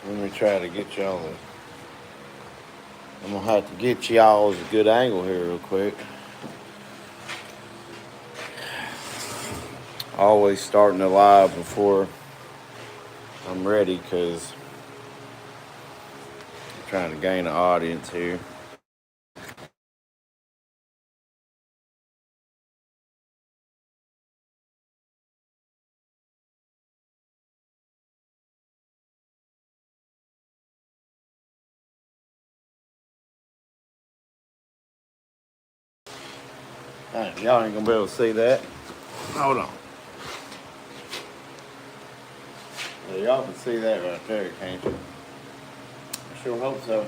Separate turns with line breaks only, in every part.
Let me try to get y'all. I'm gonna have to get y'all a good angle here real quick. Always starting the live before I'm ready because I'm trying to gain an audience here. Right, y'all ain't gonna be able to see that. Hold on. Yeah, y'all can see that right there, can't you? I sure hope so.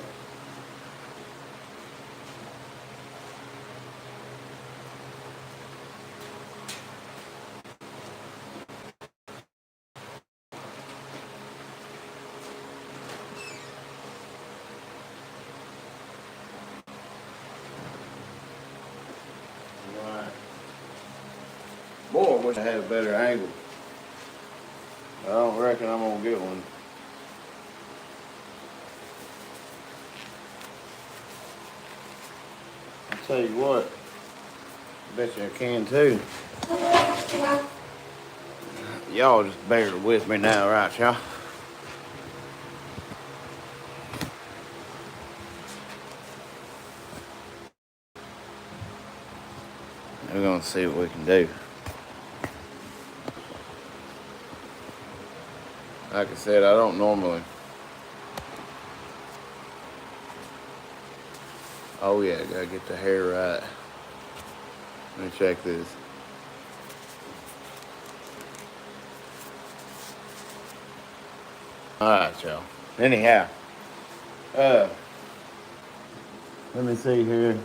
Right. Boy, I wish I had a better angle. I don't reckon I'm gonna get one. I'll tell you what, I bet you I can too. Y'all just bear with me now, right, y'all? We're gonna see what we can do. Like I said, I don't normally. Oh yeah, gotta get the hair right. Let me check this. Alright, y'all. Anyhow. Let me see here.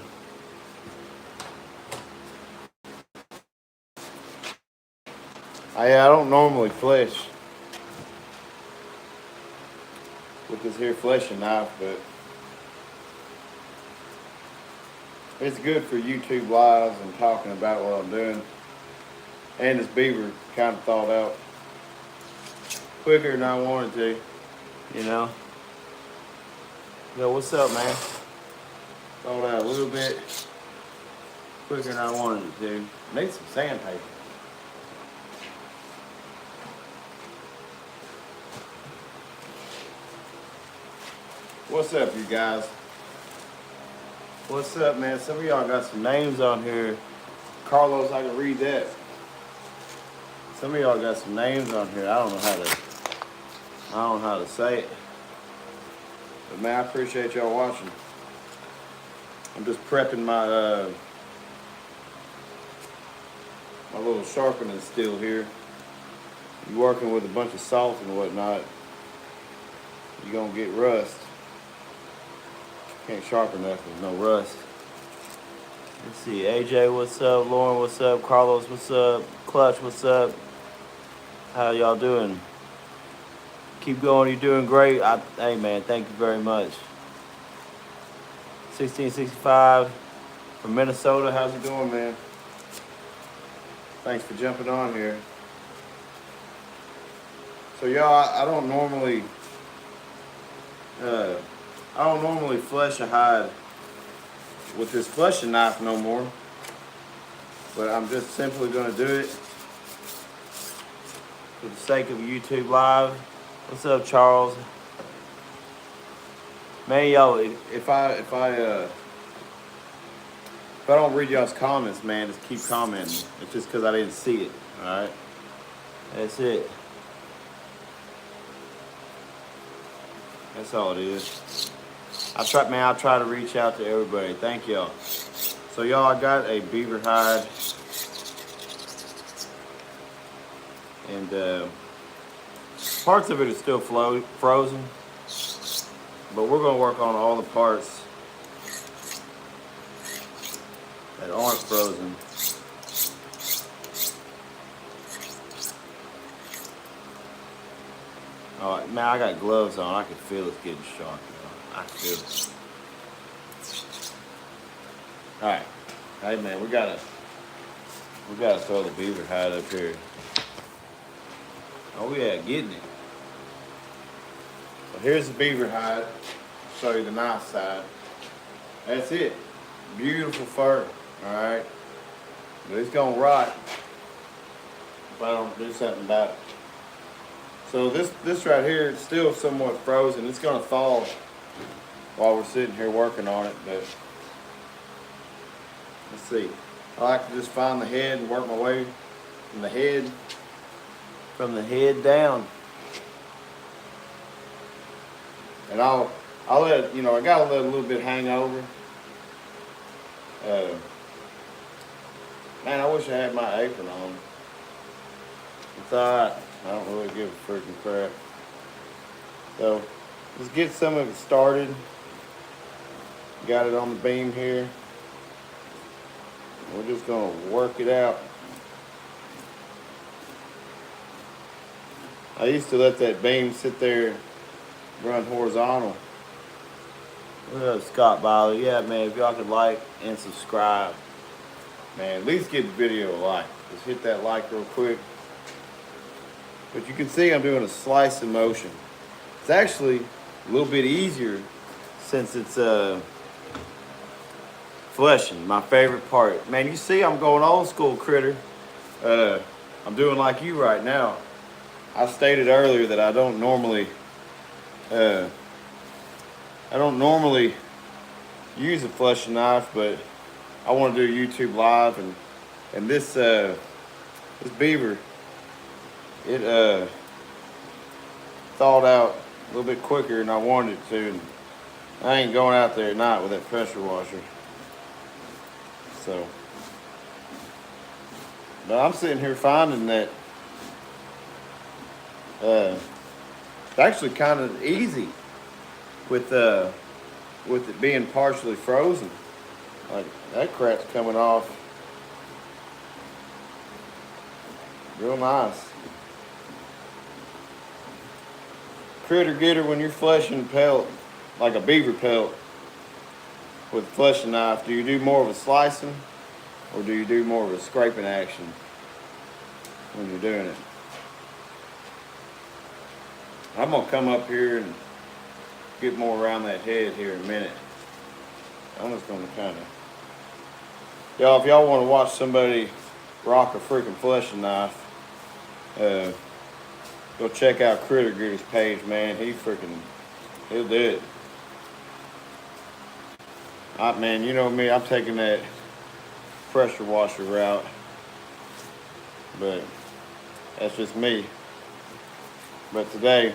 I don't normally flesh with this here fleshing knife, but it's good for YouTube lives and talking about what I'm doing. And this beaver kind of thawed out quicker than I wanted to, you know. Yo, what's up, man? Thawed out a little bit quicker than I wanted it to. Need some sandpaper. What's up, you guys? What's up, man? Some of y'all got some names on here. Carlos, I can read that. Some of y'all got some names on here. I don't know how to say it. But man, I appreciate y'all watching. I'm just prepping my my little sharpening steel here. You're working with a bunch of salt and whatnot, you're gonna get rust. Can't sharpen that with no rust. Let's see, AJ, what's up? Lauren, what's up? Carlos, what's up? Clutch, what's up? How y'all doing? Keep going, you're doing great. Hey man, thank you very much. 1665 from Minnesota, how's it going, man? Thanks for jumping on here. So y'all, I don't normally flesh a hide with this fleshing knife no more, but I'm just simply gonna do it for the sake of YouTube live. What's up, Charles? Man, y'all, if I don't read y'all's comments, man, just keep commenting. It's just because I didn't see it. All right, that's it. That's all it is. I try to reach out to everybody. Thank y'all. So y'all, I got a beaver hide, and parts of it is still frozen, but we're gonna work on all the parts that aren't frozen. All right, man, I got gloves on. I can feel it getting sharp. I can feel it. All right, hey man, we gotta throw the beaver hide up here. Oh yeah, getting it. Here's the beaver hide. I'll show you the nice side. That's it. Beautiful fur. Alright. But it's gonna rot if I don't do something about it. So this right here, it's still somewhat frozen. It's gonna thaw while we're sitting here working on it, but let's see. I like to just find the head and work my way from the head down. And I'll let it, I gotta let a little bit hang over. Man, I wish I had my apron on. It's alright. I don't really give a freaking crap. So let's get some of it started. Got it on the beam here. We're just gonna work it out. I used to let that beam sit there, run horizontal. What up, Scott Byler? Yeah, man, if y'all could like and subscribe, man, at least get the video a like. Just hit that like real quick. But you can see I'm doing a slicing motion. It's actually a little bit easier since it's fleshing, my favorite part. Man, you see I'm going old school, critter. I'm doing like you right now. I stated earlier that I don't normally use a fleshing knife, but I want to do YouTube live, and this beaver, it thawed out a little bit quicker than I wanted it to, and I ain't going out there at night with that pressure washer. So, but I'm sitting here finding that it's actually kind of easy with it being partially frozen. Like that crap's coming off real nice. Critter getter, when you're fleshing pelt, like a beaver pelt with a fleshing knife, do you do more of a slicing or do you do more of a scraping action when you're doing it? I'm gonna come up here and get more around that head here in a minute. I'm just gonna kind of, y'all, if y'all want to watch somebody rock a freaking fleshing knife, go check out Critter Getter's page, man. He'll do it. Man, you know me, I'm taking that pressure washer route, but that's just me. But today,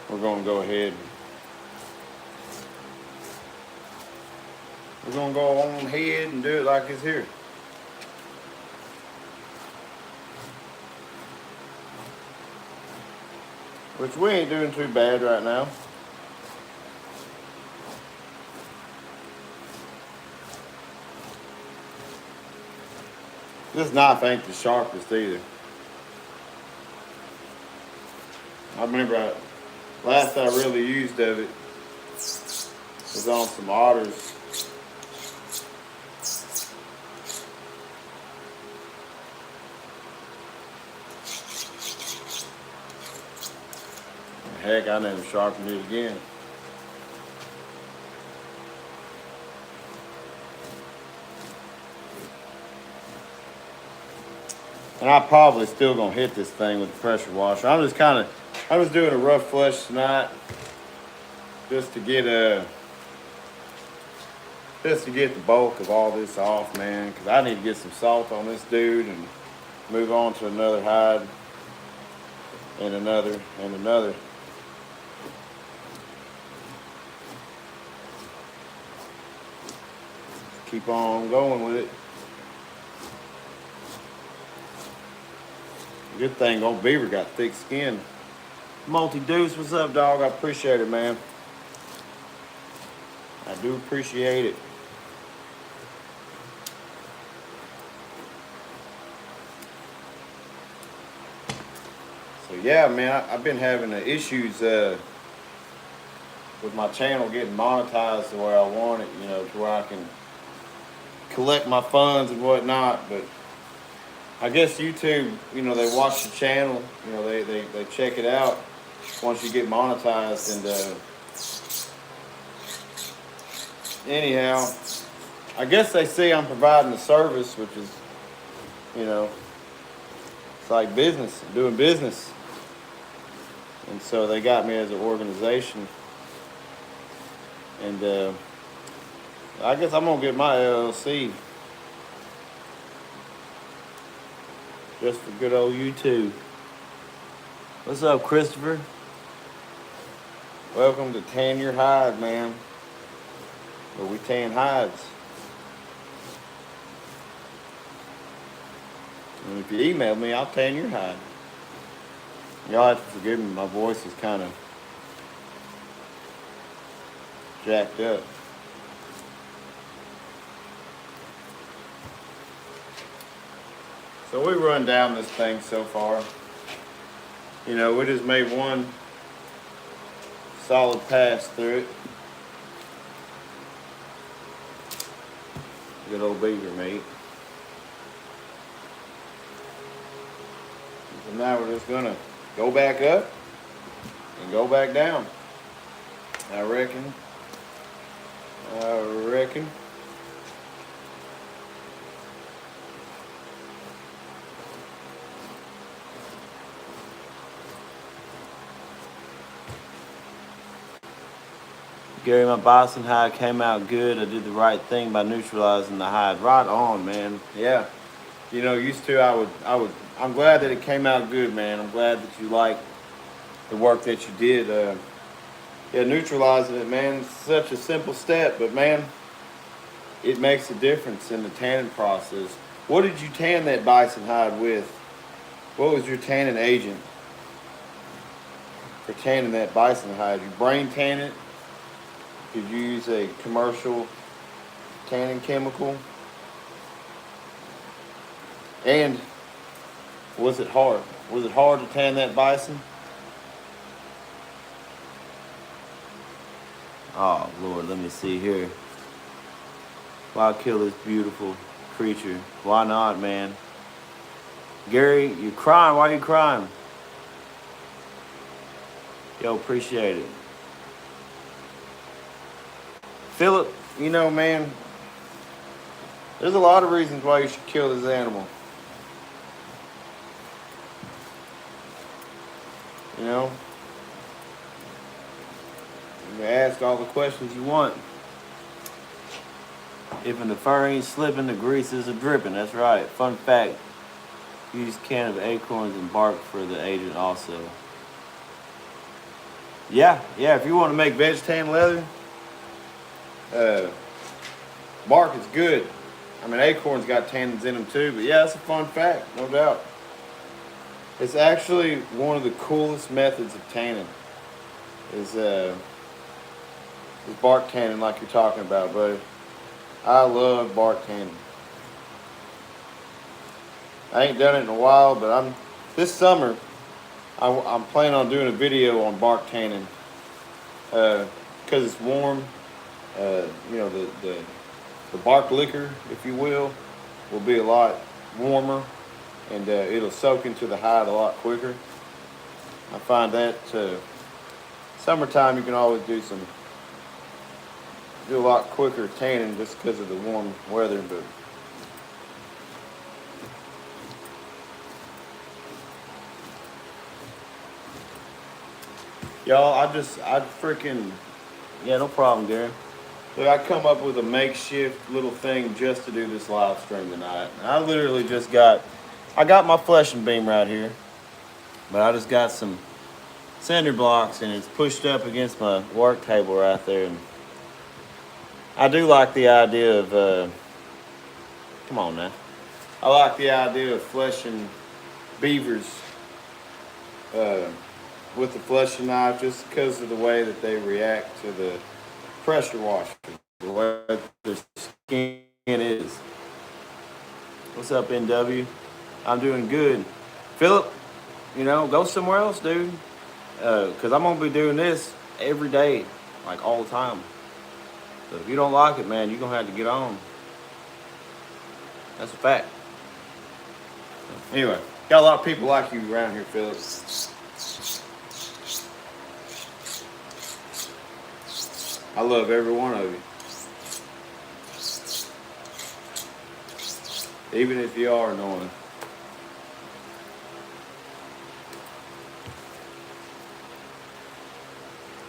we're gonna go ahead. We're gonna go on ahead and do it like it's here. Which we ain't doing too bad right now. This knife ain't the sharpest either. I remember last I really used of it was on some otters. Heck, I never sharpened it again. And I'm probably still gonna hit this thing with the pressure washer. I was doing a rough flush tonight just to get the bulk of all this off, man, because I need to get some salt on this dude and move on to another hide and another and another. Keep on going with it. Good thing old beaver got thick skin. Multi-Deuce, what's up, dog? I appreciate it, man. I do appreciate it. So yeah, man, I've been having issues with my channel getting monetized the way I want it, to where I can collect my funds and whatnot. But I guess YouTube, they watch the channel, they check it out, once you get monetized. And anyhow, I guess they see I'm providing a service, which is, you know, it's like business, doing business. And so they got me as an organization. And I guess I'm going to get my LLC just for good old YouTube. What's up, Christopher? Welcome to Tan Your Hide, man. Where we tan hides. And if you email me, I'll tan your hide. Y'all have to forgive me, my voice is kind of jacked up. So we run down this thing so far. You know, we just made one solid pass through it. Good old beaver meat. So now we're just gonna go back up and go back down. I reckon. Gary, my bison hide came out good. I did the right thing by neutralizing the hide. Right on, man. Yeah. You know, used to I'm glad that it came out good, man. I'm glad that you like the work that you did. Yeah, neutralizing it, man, it's such a simple step, but man, it makes a difference in the tanning process. What did you tan that bison hide with? What was your tanning agent for tanning that bison hide? You brain tan it? Did you use a commercial tanning chemical? And was it hard? Was it hard to tan that bison? Oh, Lord, let me see here. Why kill this beautiful creature? Why not, man? Gary, you crying? Why are you crying? Yo, appreciate it. Philip, you know, man, there's a lot of reasons why you should kill this animal. You know? You can ask all the questions you want. If the fur ain't slipping, the grease is dripping. That's right. Fun fact, use a can of acorns and bark for the agent also. Yeah, if you want to make veg tan leather, bark is good. I mean, acorns got tannins in them too, but yeah, that's a fun fact, no doubt. It's actually one of the coolest methods of tanning is bark tanning like you're talking about, buddy. I love bark tanning. I ain't done it in a while, but this summer I'm planning on doing a video on bark tanning because it's warm. You know, the bark liquor, if you will be a lot warmer, and it'll soak into the hide a lot quicker. I find that summertime you can always do a lot quicker tanning just because of the warm weather. But y'all, I freaking, yeah, no problem, Gary. Look, I come up with a makeshift little thing just to do this live stream tonight. I literally I got my fleshing beam right here, but I just got some cinder blocks and it's pushed up against my work table right there. And I do like the idea of, come on now. I like the idea of fleshing beavers with the fleshing knife just because of the way that they react to the pressure washer, the way their skin is. What's up, NW? I'm doing good. Philip, you know, go somewhere else, dude. Because I'm going to be doing this every day, like all the time. So if you don't like it, man, you're going to have to get on. That's a fact. Anyway, got a lot of people like you around here, Philip. I love every one of you. Even if you are annoying.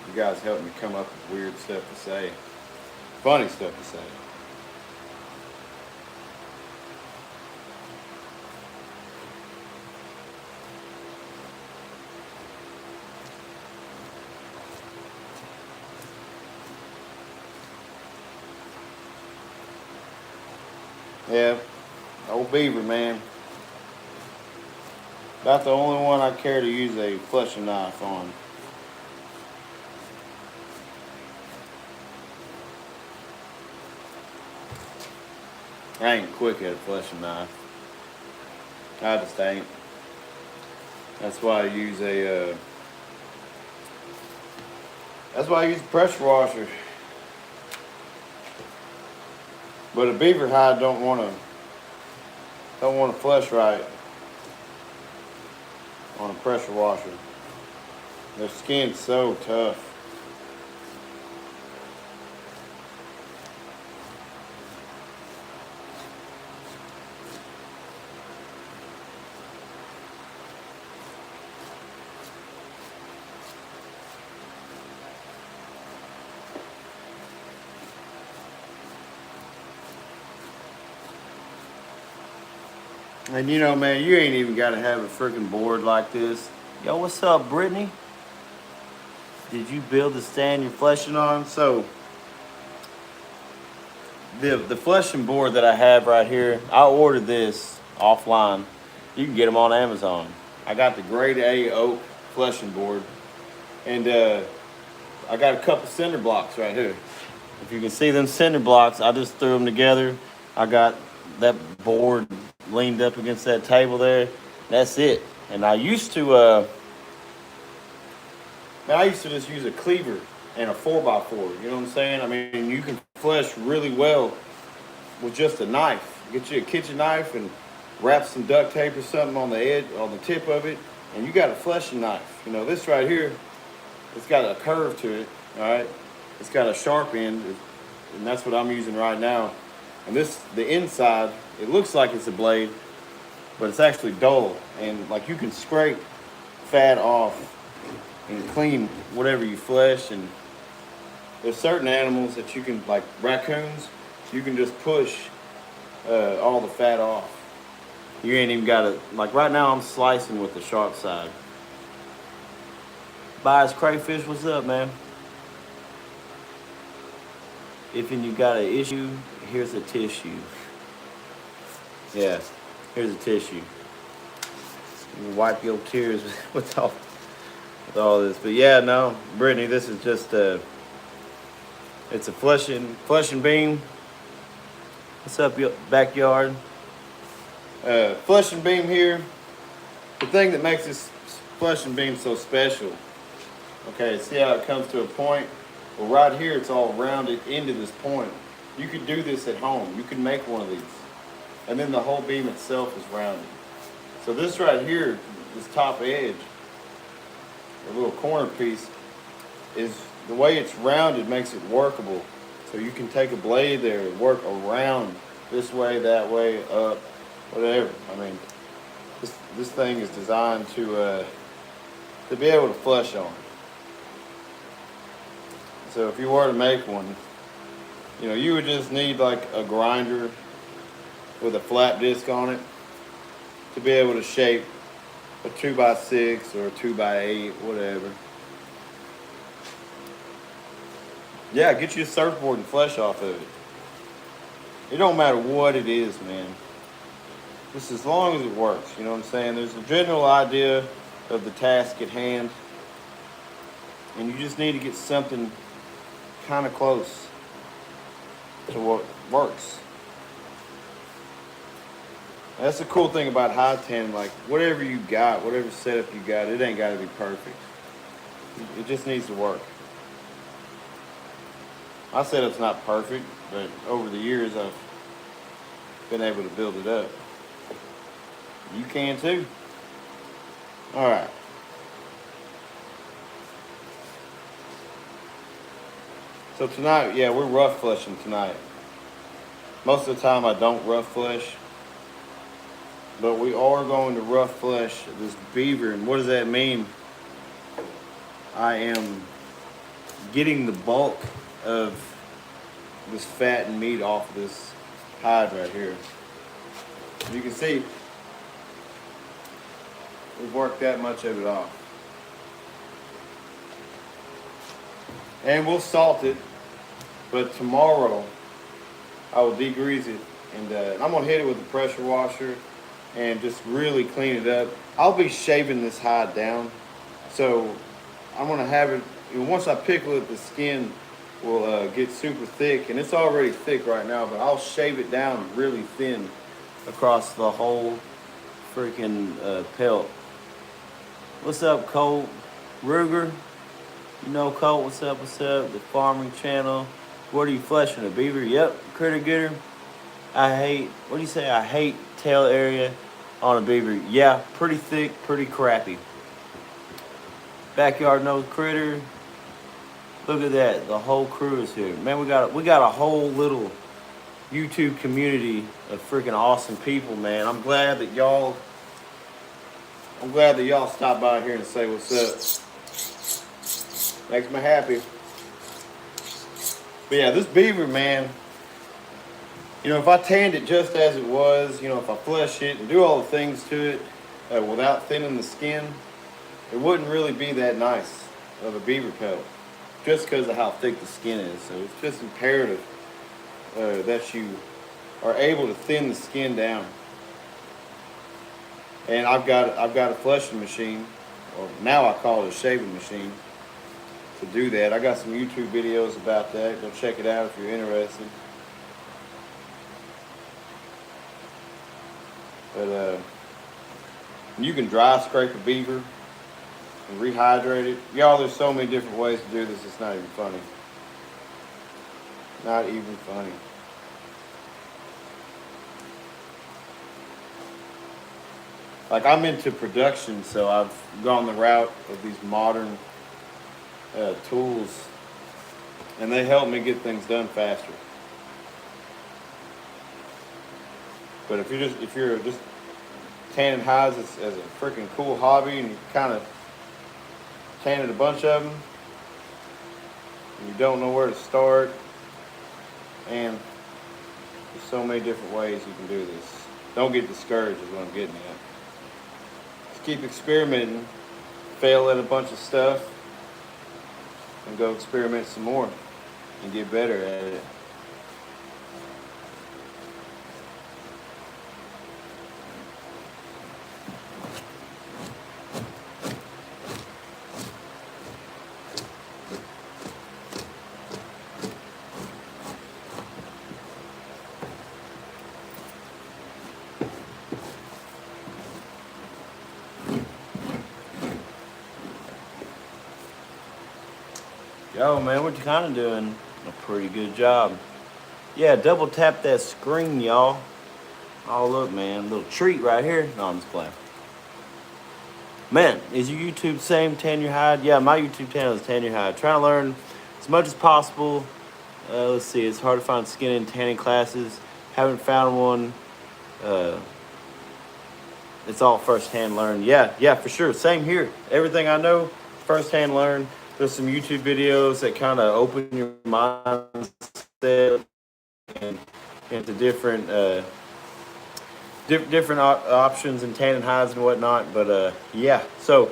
You guys help me come up with weird stuff to say. Funny stuff to say. Yeah, old beaver, man. About the only one I care to use a fleshing knife on. I ain't quick at a fleshing knife. I just ain't. That's why I use a. That's why I use a pressure washer. But a beaver hide don't want to flesh right on a pressure washer. Their skin's so tough. And you know, man, you ain't even got to have a freaking board like this. Yo, what's up, Brittany? Did you build the stand you're fleshing on? So, the fleshing board that I have right here, I ordered this offline. You can get them on Amazon. I got the grade A oak fleshing board. And I got a couple cinder blocks right here. If you can see them cinder blocks, I just threw them together. I got that board leaned up against that table there. That's it. And I used to just use a cleaver and a 4x4. You know what I'm saying? I mean, you can flesh really well with just a knife. Get you a kitchen knife and wrap some duct tape or something on the edge, on the tip of it, and you got a fleshing knife. You know, this right here, it's got a curve to it, all right? It's got a sharp end, and that's what I'm using right now. And this, the inside, it looks like it's a blade, but it's actually dull. And like you can scrape fat off and clean whatever you flesh. And there's certain animals that you can, like raccoons, you can just push all the fat off. You ain't even got to, like right now I'm slicing with the sharp side. Byers Crayfish, what's up, man? If you got an issue, here's a tissue. Yeah, here's a tissue. You wipe your tears with all this. But yeah, no, Brittany, this is just it's a fleshing beam. What's up, your backyard? Fleshing beam here. The thing that makes this fleshing beam so special. Okay, see how it comes to a point? Well, right here, it's all rounded into this point. You could do this at home. You could make one of these. And then the whole beam itself is rounded. So this right here, this top edge, the little corner piece, is the way it's rounded makes it workable. So you can take a blade there and work around this way, that way, up, whatever. I mean, this thing is designed to be able to flesh on. So if you were to make one, you know, you would just need like a grinder with a flat disc on it to be able to shape a 2x6 or a 2x8, whatever. Yeah, get you a surfboard and flesh off of it. It don't matter what it is, man. Just as long as it works, you know what I'm saying? There's a general idea of the task at hand, and you just need to get something kind of close to what works. That's the cool thing about high tan. Like whatever you got, whatever setup you got, it ain't got to be perfect. It just needs to work. My setup's not perfect, but over the years I've been able to build it up. You can too. All right. So tonight, yeah, we're rough fleshing tonight. Most of the time I don't rough flesh, but we are going to rough flesh this beaver. And what does that mean? I am getting the bulk of this fat and meat off of this hide right here. As you can see, we've worked that much of it off. And we'll salt it, but tomorrow I will degrease it, and I'm gonna hit it with a pressure washer and just really clean it up. I'll be shaving this hide down, so I'm gonna have it, once I pickle it, the skin will get super thick, and it's already thick right now, but I'll shave it down really thin across the whole freaking pelt. What's up, Colt Ruger? You know, Colt, what's up, what's up? The farming channel. What are you fleshing, a beaver? Yep, critter getter. I hate, what do you say? I hate tail area on a beaver. Yeah, pretty thick, pretty crappy. Backyard nose critter. Look at that, the whole crew is here. Man, we got a whole little YouTube community of freaking awesome people, man. I'm glad that y'all stopped by here and say what's up. Makes me happy. But yeah, this beaver, man, you know, if I tanned it just as it was, you know, if I flesh it and do all the things to it without thinning the skin, it wouldn't really be that nice of a beaver pelt, just because of how thick the skin is. So it's just imperative that you are able to thin the skin down. And I've got a fleshing machine, or now I call it a shaving machine, to do that. I got some YouTube videos about that. Go check it out if you're interested. But you can dry scrape a beaver and rehydrate it. Y'all, there's so many different ways to do this, it's not even funny. Not even funny. Like, I'm into production, so I've gone the route of these modern tools, and they help me get things done faster. But if you're just tanning hides as a freaking cool hobby, and you kind of tanning a bunch of them, and you don't know where to start, and there's so many different ways you can do this. Don't get discouraged is what I'm getting at. Just keep experimenting, fail at a bunch of stuff, and go experiment some more and get better at it. Yo, man, what you kind of doing? A pretty good job. Yeah, double tap that screen, y'all. Oh, look, man, little treat right here. No, I'm just playing. Man, is your YouTube same tan your hide? Yeah, my YouTube channel is tan your hide. Trying to learn as much as possible. Let's see, it's hard to find skin and tanning classes. Haven't found one. It's all first-hand learned. Yeah, for sure. Same here. Everything I know, first-hand learned. There's some YouTube videos that kind of open your mindset and into different different options in tanning hides and whatnot. But yeah, so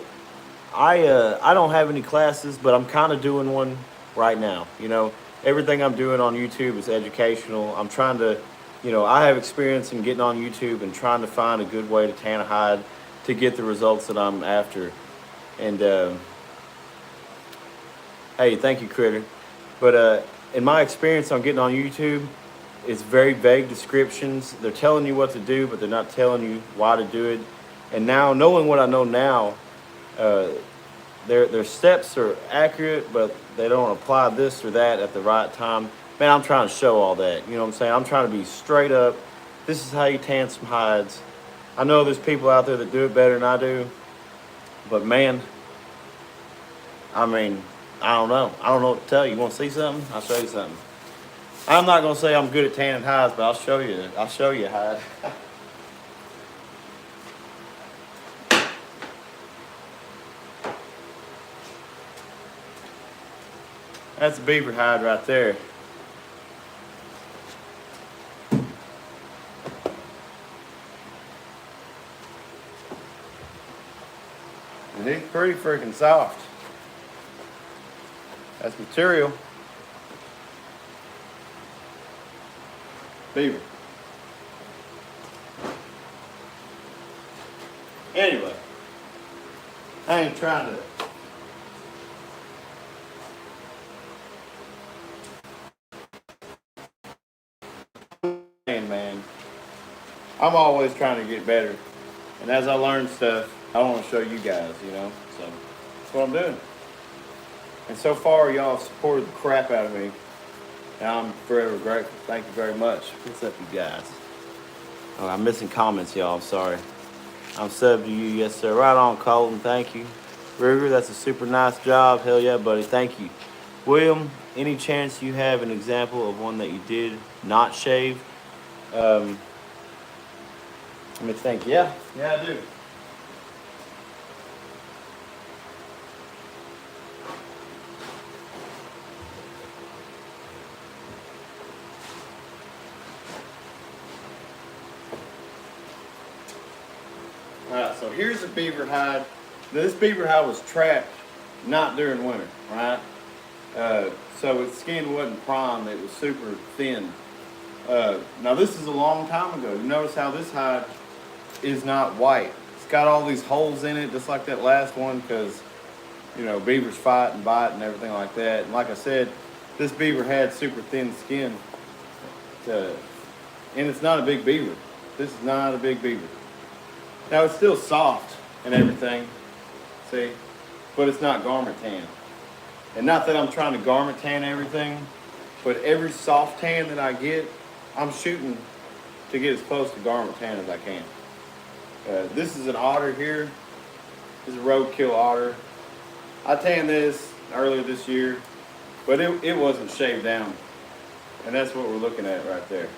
I don't have any classes, but I'm kind of doing one right now. You know, everything I'm doing on YouTube is educational. I'm trying to, you know, I have experience in getting on YouTube and trying to find a good way to tan a hide to get the results that I'm after. And hey, thank you, Critter. But in my experience on getting on YouTube, it's very vague descriptions. They're telling you what to do, but they're not telling you why to do it. And now, knowing what I know now, their steps are accurate, but they don't apply this or that at the right time. Man, I'm trying to show all that. You know what I'm saying? I'm trying to be straight up. This is how you tan some hides. I know there's people out there that do it better than I do. But man, I mean, I don't know. I don't know what to tell you. You want to see something? I'll show you something. I'm not gonna say I'm good at tanning hides, but I'll show you. I'll show you a hide. That's a beaver hide right there. And he's pretty freaking soft. That's material. Beaver. Anyway, I ain't trying to. Man, I'm always trying to get better, and as I learn stuff, I want to show you guys, you know. So that's what I'm doing. And so far, y'all have supported the crap out of me, and I'm forever grateful. Thank you very much. What's up, you guys? Oh, I'm missing comments, y'all. I'm sorry. I'm sub to you, yes sir. Right on, Colton. Thank you. Ruger, that's a super nice job. Hell yeah, buddy. Thank you. William, any chance you have an example of one that you did not shave? Let me think. Yeah, I do. Alright, so here's a beaver hide. This beaver hide was trapped not during winter, right? So its skin wasn't prime, it was super thin. Now this is a long time ago. You notice how this hide is not white. It's got all these holes in it, just like that last one, because, you know, beavers fight and bite and everything like that. And like I said, this beaver had super thin skin. And it's not a big beaver. This is not a big beaver. Now it's still soft and everything, see? But it's not garment tan. And not that I'm trying to garment tan everything, but every soft tan that I get, I'm shooting to get as close to garment tan as I can. This is an otter here. This is a roadkill otter. I tanned this earlier this year, but it wasn't shaved down. And that's what we're looking at right there.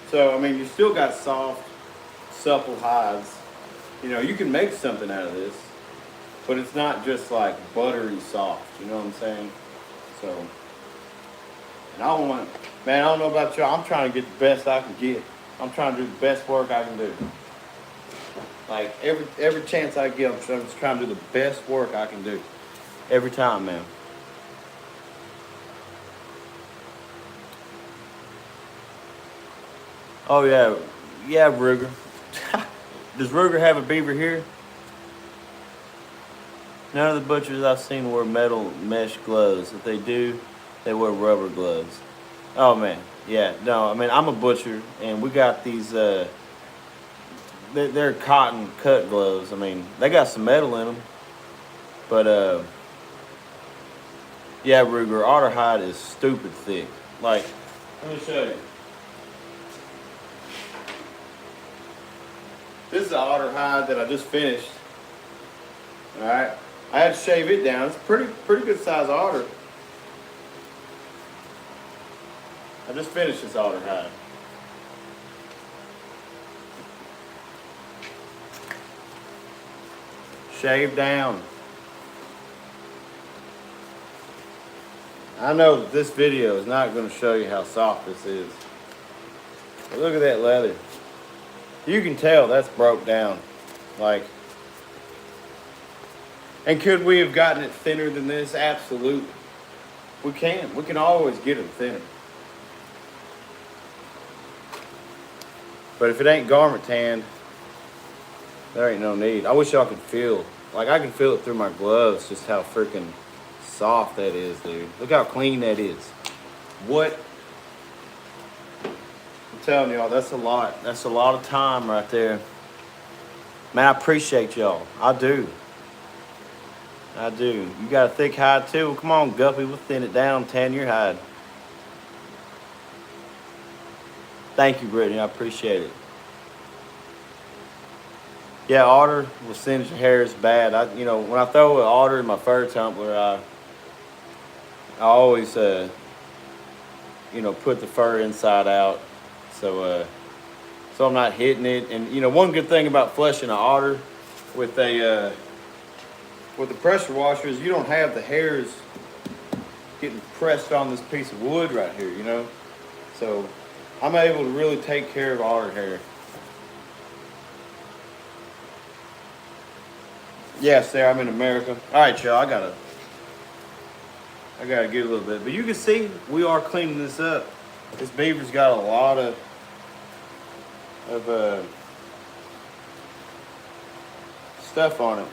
So, I mean, you still got soft, supple hides. You know, you can make something out of this, but it's not just like buttery soft, you know what I'm saying? So, and I don't know about y'all, I'm trying to get the best I can get. I'm trying to do the best work I can do. Like, every chance I get, I'm just trying to do the best work I can do. Every time, man. Oh, yeah. Yeah, Ruger. Does Ruger have a beaver here? None of the butchers I've seen wear metal mesh gloves. If they do, they wear rubber gloves. Oh, man. Yeah, no, I mean, I'm a butcher, and we got these, they're cotton cut gloves. I mean, they got some metal in them. But, yeah, Ruger, otter hide is stupid thick. Like, let me show you. This is an otter hide that I just finished. All right, I had to shave it down. It's a pretty good size otter. I just finished this otter hide. Shave down. I know that this video is not going to show you how soft this is. But look at that leather. You can tell that's broke down. Like, and could we have gotten it thinner than this? Absolutely. We can. We can always get it thinner. But if it ain't garment tanned, there ain't no need. I wish y'all could feel, like I can feel it through my gloves, just how freaking soft that is, dude. Look how clean that is. What? I'm telling y'all, that's a lot. That's a lot of time right there. Man, I appreciate y'all. I do. I do. You got a thick hide too? Well, come on, Guppy. We'll thin it down, tan your hide. Thank you, Brittany. I appreciate it. Yeah, otter will singe your hair is bad. You know, when I throw an otter in my fur tumbler, I always, put the fur inside out, so so I'm not hitting it. And one good thing about flushing an otter with a with the pressure washer is you don't have the hairs getting pressed on this piece of wood right here. So I'm able to really take care of otter hair. Yeah, Sarah, I'm in America. All right, y'all, I gotta get a little bit, but you can see we are cleaning this up. This beaver's got a lot of stuff on it.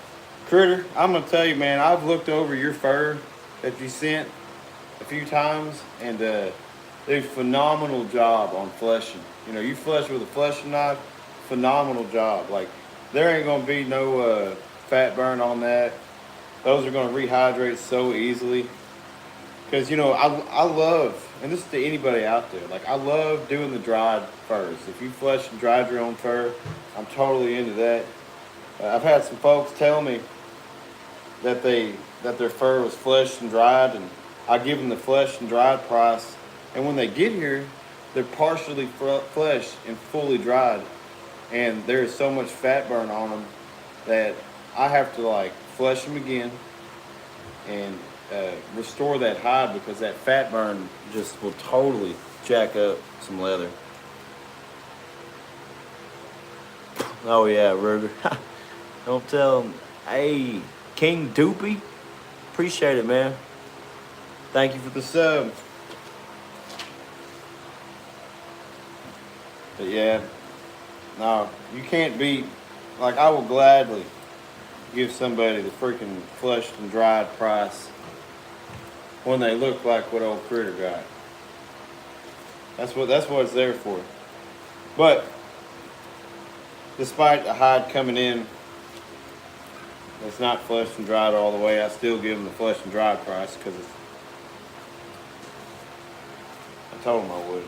Critter, I'm gonna tell you, man, I've looked over your fur that you sent a few times, and they phenomenal job on flushing. You flush with a flushing knife, phenomenal job. Like, there ain't gonna be no fat burn on that. Those are gonna rehydrate so easily. Because I love, and this is to anybody out there, like, I love doing the dried furs. If you flush and dried your own fur, I'm totally into that. I've had some folks tell me that their fur was fleshed and dried, and I give them the fleshed and dried price. And when they get here, they're partially fleshed and fully dried, and there is so much fat burn on them that I have to like flesh them again and restore that hide, because that fat burn just will totally jack up some leather. Oh yeah, Ruger. Don't tell him. Hey, King Doopy, appreciate it, man. Thank you for the sub. But yeah, no, you can't beat. Like, I will gladly give somebody the freaking flushed and dried price when they look like what old Critter got. That's what it's there for. But despite the hide coming in, it's not flushed and dried all the way. I still give them the flushed and dried price, because I told them I would.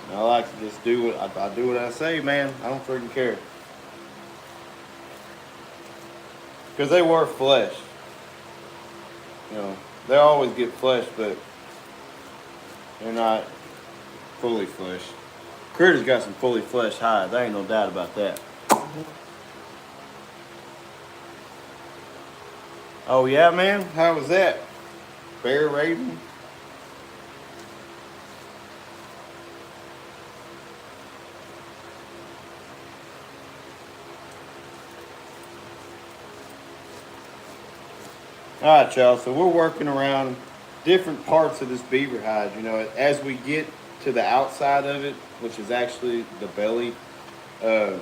And I like to just do what I do what I say, man. I don't freaking care. Because they were fleshed. They always get fleshed, but they're not fully fleshed. Critter's got some fully fleshed hide. There ain't no doubt about that. Oh yeah, man? How was that? Bear raiding? All right, y'all, so we're working around different parts of this beaver hide. As we get to the outside of it, which is actually the belly, the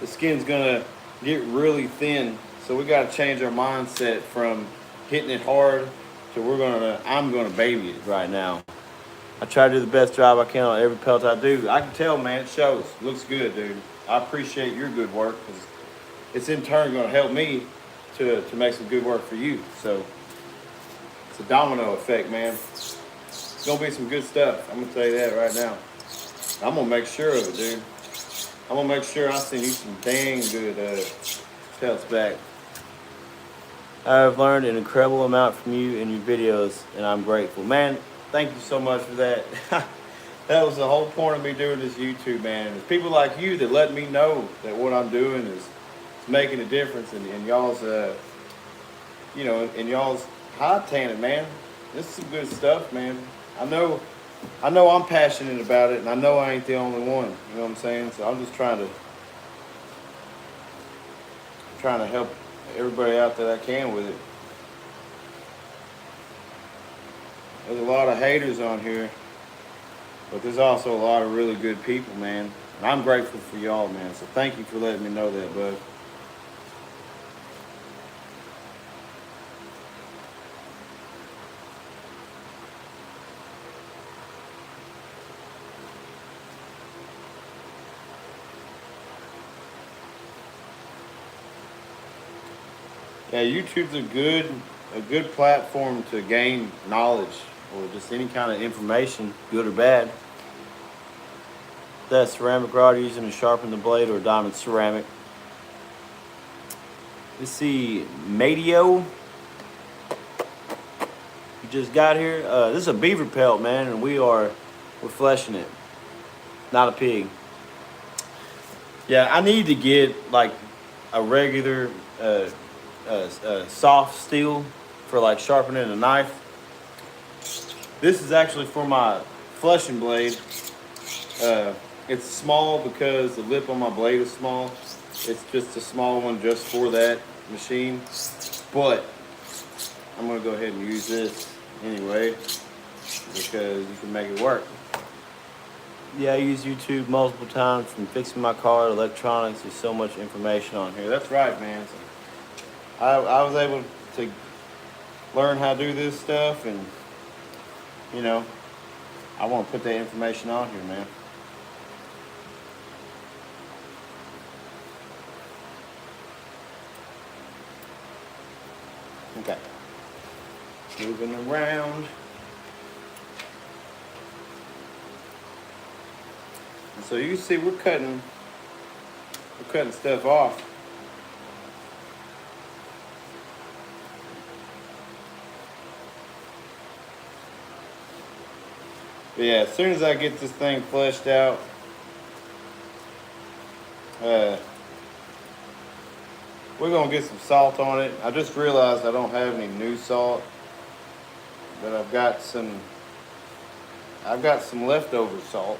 skin's gonna get really thin. So we gotta change our mindset from hitting it hard to I'm gonna baby it right now. I try to do the best job I can on every pelt I do. I can tell, man, it shows. Looks good, dude. I appreciate your good work, because it's in turn gonna help me to make some good work for you. So it's a domino effect, man. It's gonna be some good stuff. I'm gonna tell you that right now. I'm gonna make sure of it, dude. I'm gonna make sure I send you some dang good pelts back. I've learned an incredible amount from you and your videos, and I'm grateful. Man, thank you so much for that. That was the whole point of me doing this YouTube, man. It's people like you that let me know that what I'm doing is making a difference in y'all's, in y'all's hide tanning, man. This is some good stuff, man. I know I'm passionate about it, and I know I ain't the only one. You know what I'm saying? So I'm just trying to help everybody out that I can with it. There's a lot of haters on here, but there's also a lot of really good people, man. And I'm grateful for y'all, man. So thank you for letting me know that, bud. Yeah, YouTube's a good platform to gain knowledge or just any kind of information, good or bad. That ceramic rod you're using to sharpen the blade, or diamond ceramic. Let's see, Madio. You just got here. This is a beaver pelt, man, and we're fleshing it, not a pig. Yeah, I need to get like a regular soft steel for like sharpening a knife. This is actually for my fleshing blade. It's small because the lip on my blade is small. It's just a small one just for that machine. But I'm gonna go ahead and use this anyway because you can make it work. Yeah, I use YouTube multiple times from fixing my car to electronics. There's so much information on here. That's right, man. So I was able to learn how to do this stuff, and you know, I want to put that information on here, man. Okay. Moving around. And so you can see we're cutting stuff off. But yeah, as soon as I get this thing fleshed out, we're gonna get some salt on it. I just realized I don't have any new salt, but I've got some leftover salt.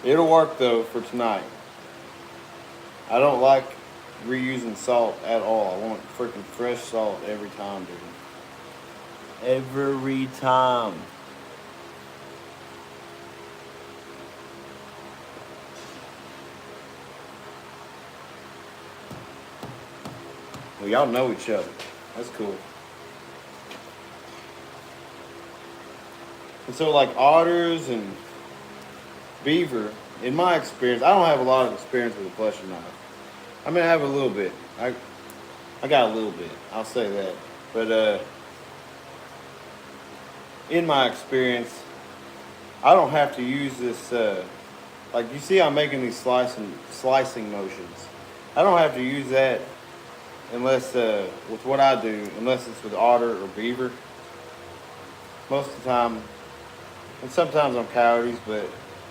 It'll work though for tonight. I don't like reusing salt at all. I want freaking fresh salt every time, dude. Every time. Well, y'all know each other. That's cool. And so like otters and beaver, in my experience, I don't have a lot of experience with a fleshing knife. I mean, I have a little bit. I got a little bit. I'll say that. But in my experience, I don't have to use this. Like you see, I'm making these slicing motions. I don't have to use that unless with what I do, unless it's with otter or beaver. Most of the time, and sometimes I'm coyotes, but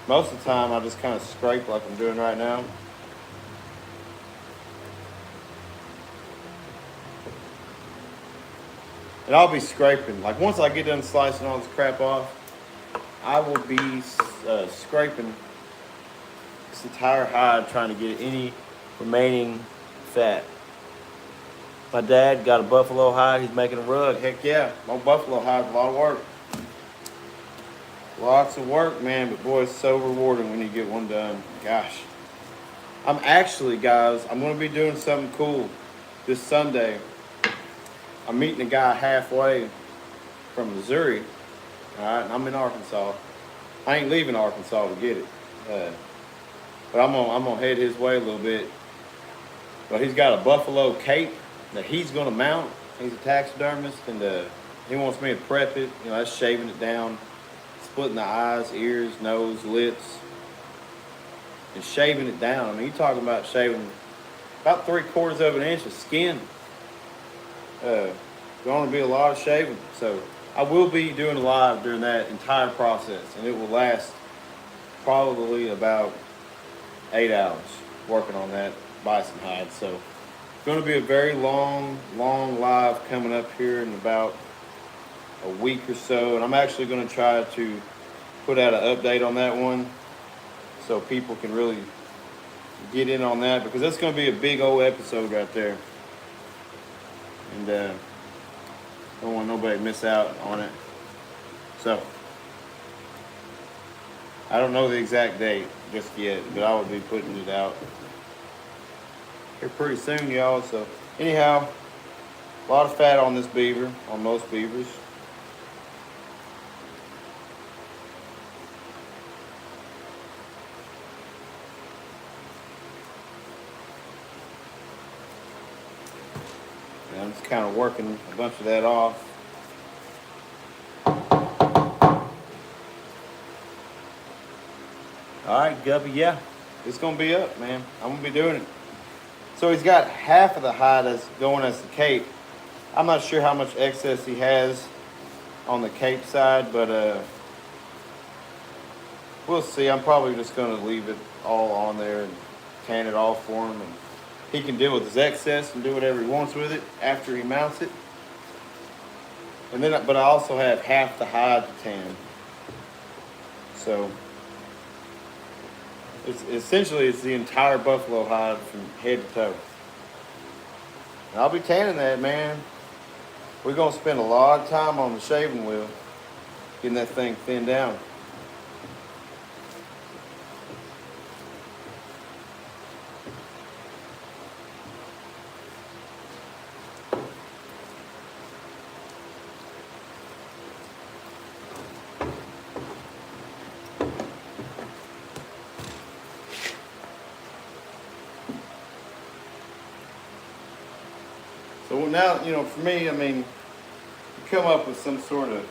most of the time I just kind of scrape like I'm doing right now. And I'll be scraping. Like once I get done slicing all this crap off, I will be scraping this entire hide trying to get any remaining fat. My dad got a buffalo hide. He's making a rug. Heck yeah, my buffalo hide's a lot of work. Lots of work, man, but boy, it's so rewarding when you get one done. Gosh. I'm actually, guys, I'm going to be doing something cool this Sunday. I'm meeting a guy halfway from Missouri, all right, and I'm in Arkansas. I ain't leaving Arkansas to get it, but I'm gonna head his way a little bit. But he's got a buffalo cape that he's going to mount. He's a taxidermist, and he wants me to prep it. You know, that's shaving it down, splitting the eyes, ears, nose, lips, and shaving it down. I mean, you're talking about shaving about 3/4 of an inch of skin. Going to be a lot of shaving. So I will be doing a live during that entire process, and it will last probably about 8 hours working on that bison hide. So it's going to be a very long live coming up here in about a week or so, and I'm actually going to try to put out an update on that one so people can really get in on that, because that's going to be a big old episode right there, and don't want nobody to miss out on it. So I don't know the exact date just yet, but I will be putting it out here pretty soon, y'all. So anyhow, a lot of fat on this beaver, on most beavers. And I'm just kind of working a bunch of that off. All right, Guppy, yeah, it's going to be up, man. I'm going to be doing it. So he's got half of the hide that's going as the cape. I'm not sure how much excess he has on the Cape side, but we'll see. I'm probably just going to leave it all on there and tan it off for him, and he can deal with his excess and do whatever he wants with it after he mounts it. And then, but I also have half the hide to tan, so it's essentially it's the entire buffalo hide from head to toe. And I'll be tanning that, man. We're gonna spend a lot of time on the shaving wheel, getting that thing thinned down. So now, you know, for me, I mean, you come up with some sort of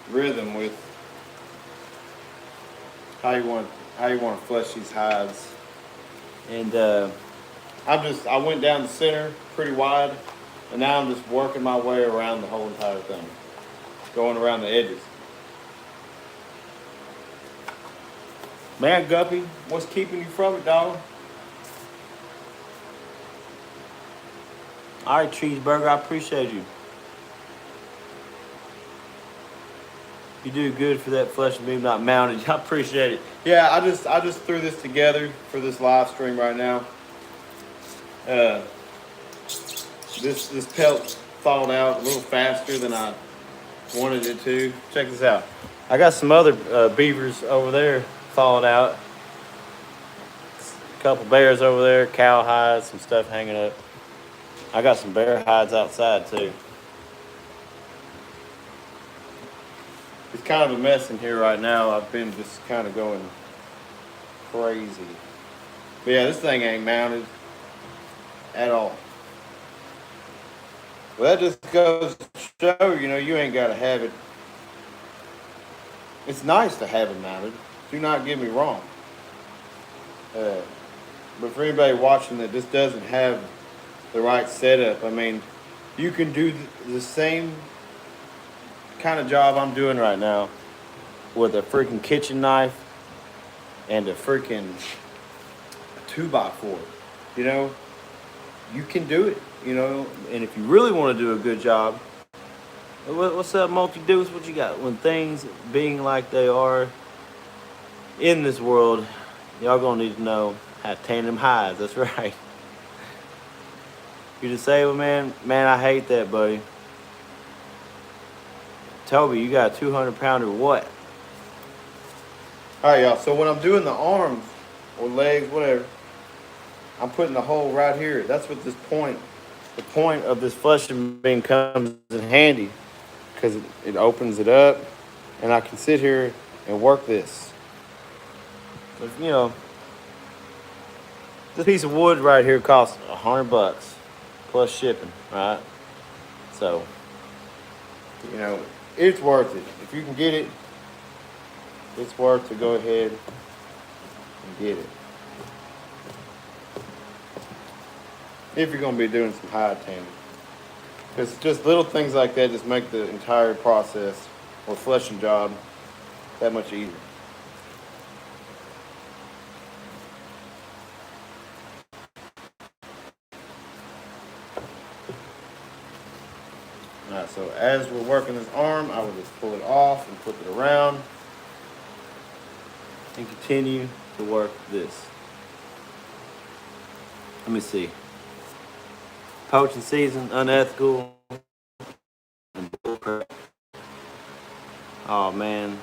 rhythm with how you want to flesh these hides. And I went down the center pretty wide, and now I'm just working my way around the whole entire thing, going around the edges. Man, Guppy, what's keeping you from it, dog? All right, Cheeseburger, I appreciate you. You do good for that flesh and beam not mounted. I appreciate it. Yeah, I just threw this together for this live stream right now. This pelt thawed out a little faster than I wanted it to. Check this out. I got some other beavers over there thawed out. A couple bears over there, cow hides, some stuff hanging up. I got some bear hides outside too. It's kind of a mess in here right now. I've been just kind of going crazy. But yeah, this thing ain't mounted at all. Well, that just goes to show, you know, you ain't got to have it. It's nice to have it mounted. Do not get me wrong. But for anybody watching that just doesn't have the right setup, I mean, you can do the same kind of job I'm doing right now with a freaking kitchen knife and a freaking 2x4. You know, you can do it, you know, and if you really want to do a good job, what's up, Multi-Deuce? What you got? When things being like they are in this world, y'all gonna need to know how to tan them hides. That's right. You disabled, man? Man, I hate that, buddy. Toby, you got a 200-pounder what? All right, y'all. So when I'm doing the arms or legs, whatever, I'm putting the hole right here. That's what the point of this fleshing beam comes in handy, because it opens it up, and I can sit here and work this. But, you know, this piece of wood right here costs $100 plus shipping, right? So, you know, it's worth it. If you can get it, it's worth to go ahead and get it. If you're going to be doing some hide tanning. Because just little things like that just make the entire process or fleshing job that much easier. Alright, so as we're working this arm, I will just pull it off and flip it around and continue to work this. Let me see. Poaching season, unethical, and bullcrap. Oh man,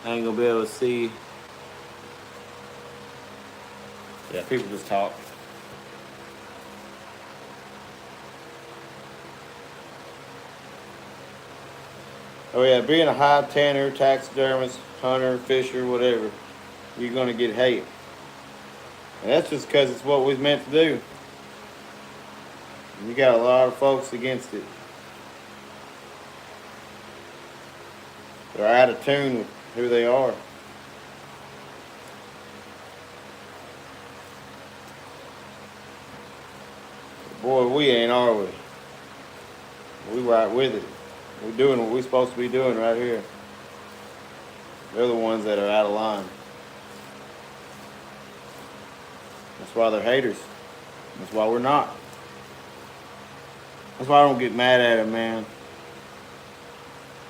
I ain't gonna be able to see. Yeah, people just talk. Oh yeah, being a hide tanner, taxidermist, hunter, fisher, whatever, you're gonna get hate. And that's just because it's what we're meant to do. And you got a lot of folks against it. They're out of tune with who they are. Boy, we ain't, are we? We right with it. We're doing what we're supposed to be doing right here. They're the ones that are out of line. That's why they're haters. That's why we're not. That's why I don't get mad at them, man.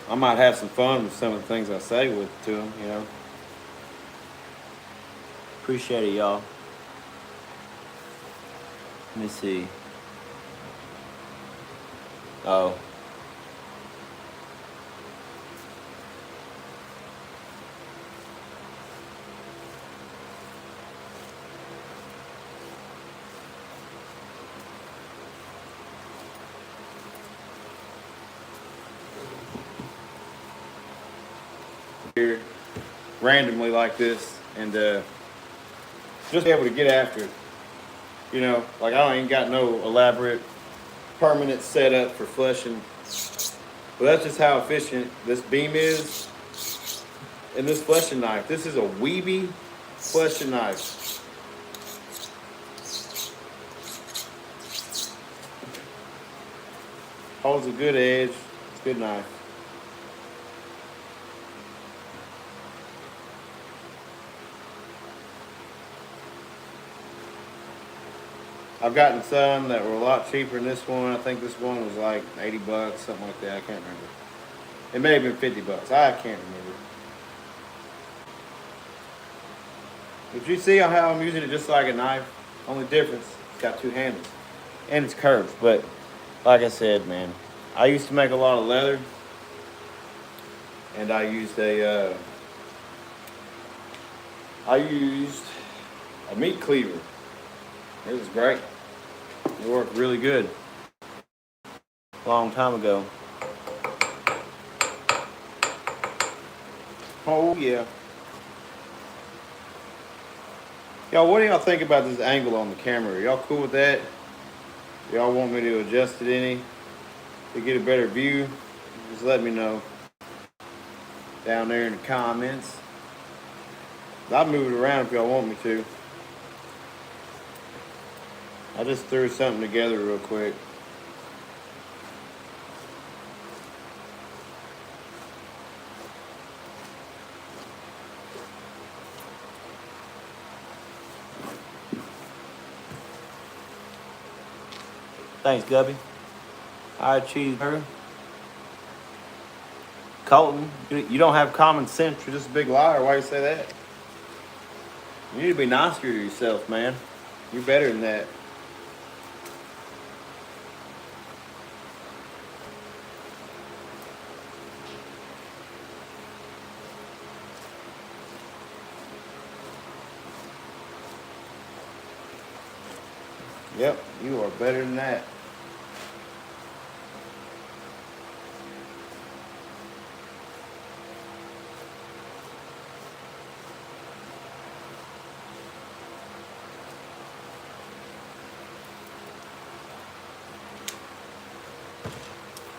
I might have some fun with some of the things I say to them, you know. Appreciate it, y'all. Let me see. Oh. Here, randomly like this, and just be able to get after it. You know, like I ain't got no elaborate permanent setup for fleshing, but that's just how efficient this beam is. And this fleshing knife, this is a Weeby fleshing knife. Holds a good edge. It's a good knife. I've gotten some that were a lot cheaper than this one. I think this one was like 80 bucks, something like that. I can't remember. It may have been 50 bucks. I can't remember. But you see how I'm using it just like a knife? Only difference, it's got two handles. And it's curved. But like I said, man, I used to make a lot of leather. And I used a meat cleaver. It was great. It worked really good. A long time ago. Oh yeah. Y'all, what do y'all think about this angle on the camera? Y'all cool with that? Y'all want me to adjust it any to get a better view? Just let me know down there in the comments. I'll move it around if y'all want me to. I just threw something together real quick. Thanks, Gubby. Hi, cheeseburger. Colton, you don't have common sense. You're just a big liar. Why you say that? You need to be nicer to yourself, man. You're better than that. Yep, you are better than that.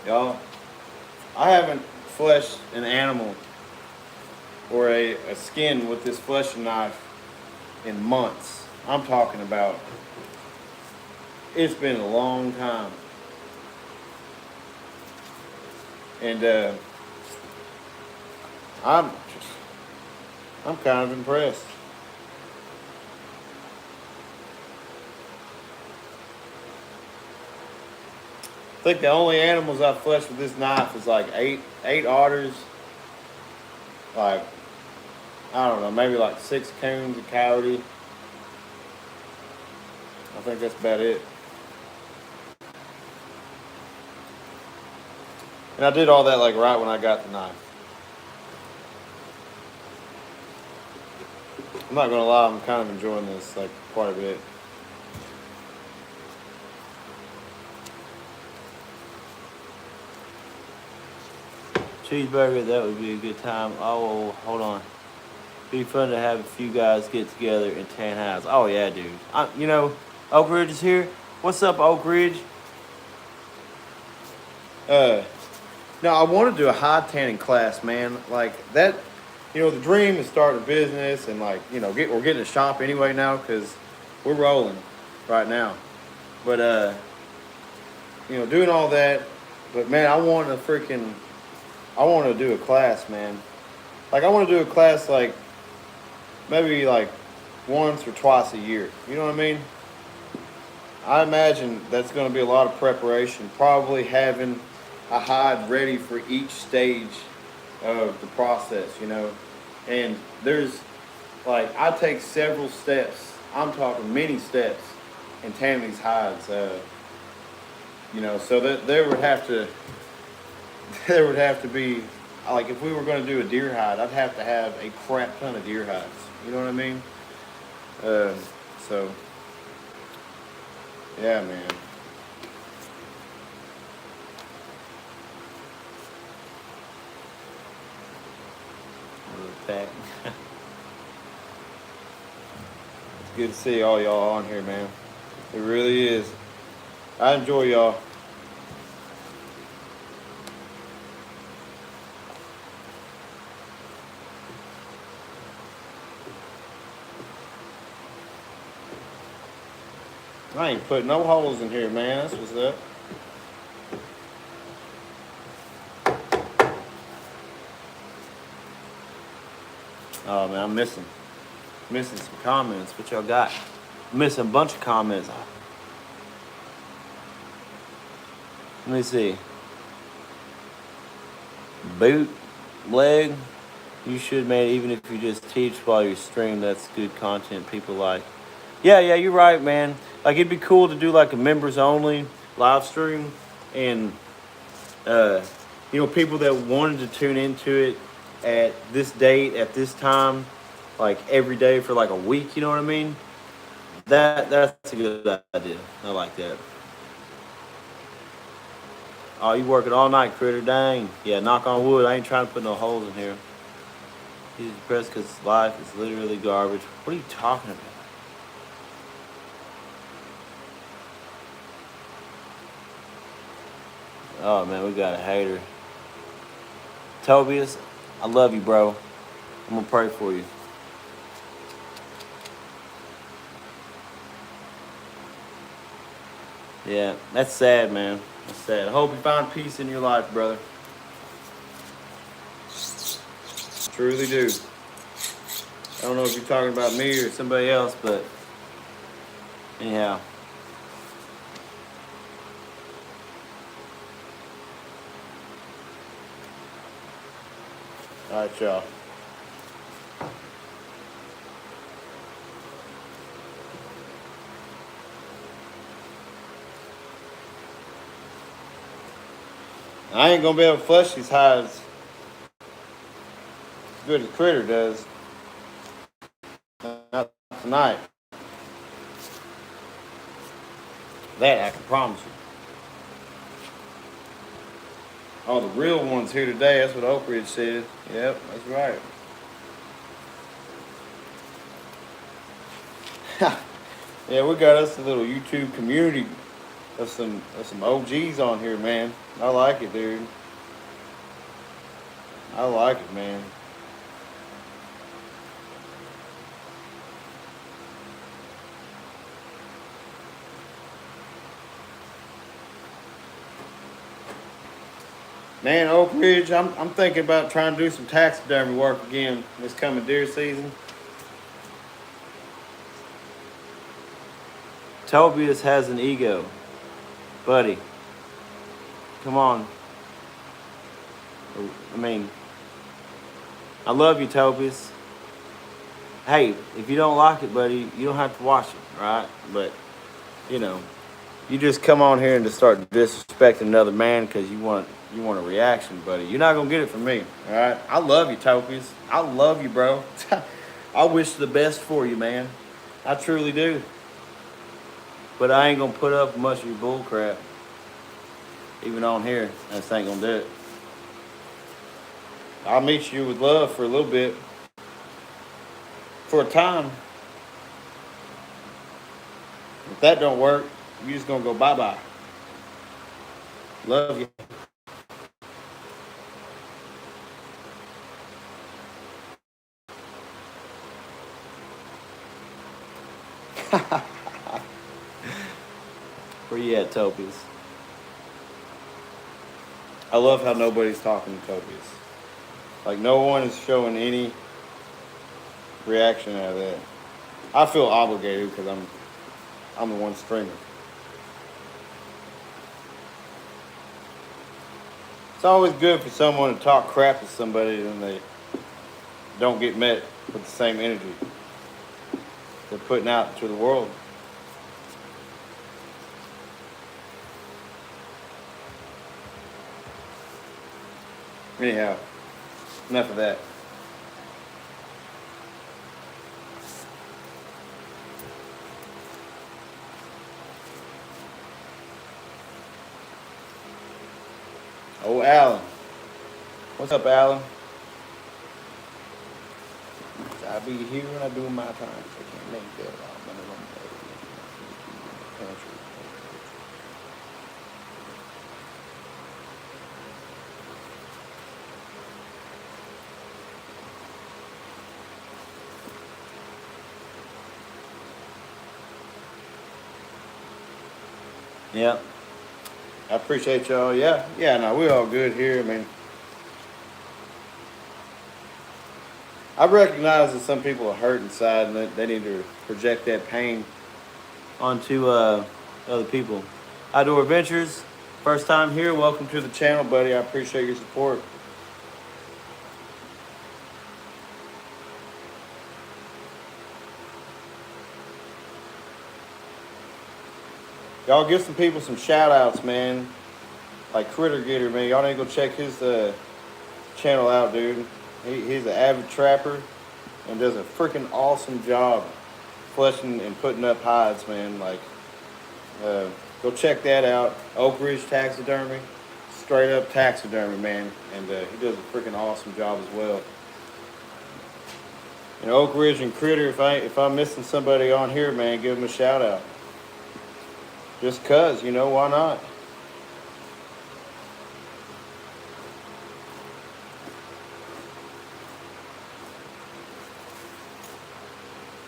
Y'all, I haven't fleshed an animal or a skin with this fleshing knife in months. I'm talking about, it's been a long time. And I'm kind of impressed. I think the only animals I've fleshed with this knife is like eight otters, like, I don't know, maybe like 6 coons, a coyote. I think that's about it. And I did all that like right when I got the knife. I'm not gonna lie, I'm kind of enjoying this like quite a bit. Cheeseburger, that would be a good time. Oh, hold on. Be fun to have a few guys get together and tan house. Oh yeah, dude. You know, Oak Ridge is here. What's up, Oak Ridge? No, I want to do a hide tanning class, man. Like that, you know, the dream is starting a business and like, you know, we're getting a shop anyway now because we're rolling right now. But you know, doing all that But man, I want to do a class, man. Like I want to do a class like maybe like once or twice a year. You know what I mean? I imagine that's going to be a lot of preparation. Probably having a hide ready for each stage of the process, you know. And there's like I take several steps. I'm talking many steps in tanning these hides. You know, so that there would have to be like if we were going to do a deer hide, I'd have to have a crap ton of deer hides. You know what I mean? Uh, so yeah, man. Back. It's good to see all y'all on here, man. It really is. I enjoy y'all. I ain't putting no holes in here, man. That's what's up. Oh man, I'm missing some comments. What y'all got? I'm missing a bunch of comments. Let me see. Boot, leg. You should, man. Even if you just teach while you stream, that's good content people like. Yeah, you're right, man. Like it'd be cool to do like a members only live stream, and uh, you know, people that wanted to tune into it at this date at this time, like every day for like a week. You know what I mean? That's a good idea. I like that. Oh, you working all night, critter? Dang. Yeah, knock on wood. I ain't trying to put no holes in here. He's depressed because life is literally garbage. What are you talking about? Oh man, we got a hater. Tobias, I love you, bro. I'm gonna pray for you. Yeah, that's sad, man. That's sad. I hope you find peace in your life, brother. Truly do. I don't know if you're talking about me or somebody else, but anyhow. All right, y'all. I ain't gonna be able to flush these hides as good as Critter does. Not tonight. That I can promise you. Oh, the real one's here today. That's what Oak Ridge said. Yep, that's right. Yeah, we got us a little YouTube community of some OGs on here, man. I like it, dude. I like it, man. Man, Oak Ridge, I'm thinking about trying to do some taxidermy work again this coming deer season. Tobias has an ego. Buddy, come on. I mean, I love you, Tobias. Hey, if you don't like it, buddy, you don't have to watch it, right? But, you know, you just come on here and just start disrespecting another man because you want a reaction, buddy. You're not gonna get it from me, all right? I love you, Topies. I love you, bro. I wish the best for you, man. I truly do. But I ain't gonna put up much of your bull crap. Even on here, I just ain't gonna do it. I'll meet you with love for a little bit. For a time. If that don't work, you just gonna go bye-bye. Love you. Where you at, Topies? I love how nobody's talking to Topius. Like no one is showing any reaction out of that. I feel obligated because I'm the one streaming. It's always good for someone to talk crap to somebody and they don't get met with the same energy they're putting out to the world. Anyhow, enough of that. Oh, Alan. What's up, Alan? I be here when I do my time. So I can't make that. Yeah. I appreciate y'all. Yeah. Yeah, no, we're all good here. I mean, I recognize that some people are hurt inside and that they need to project that pain onto other people. Outdoor Adventures, first time here. Welcome to the channel, buddy. I appreciate your support. Y'all give some people some shout outs, man. Like Critter Getter, man. Y'all need to go check his channel out, dude. He's an avid trapper and does a freaking awesome job fleshing and putting up hides, man. Like, go check that out. Oak Ridge Taxidermy, straight up taxidermy, man. And he does a freaking awesome job as well. And Oak Ridge and Critter, if I'm missing somebody on here, man, give them a shout out. Just cause, you know, why not?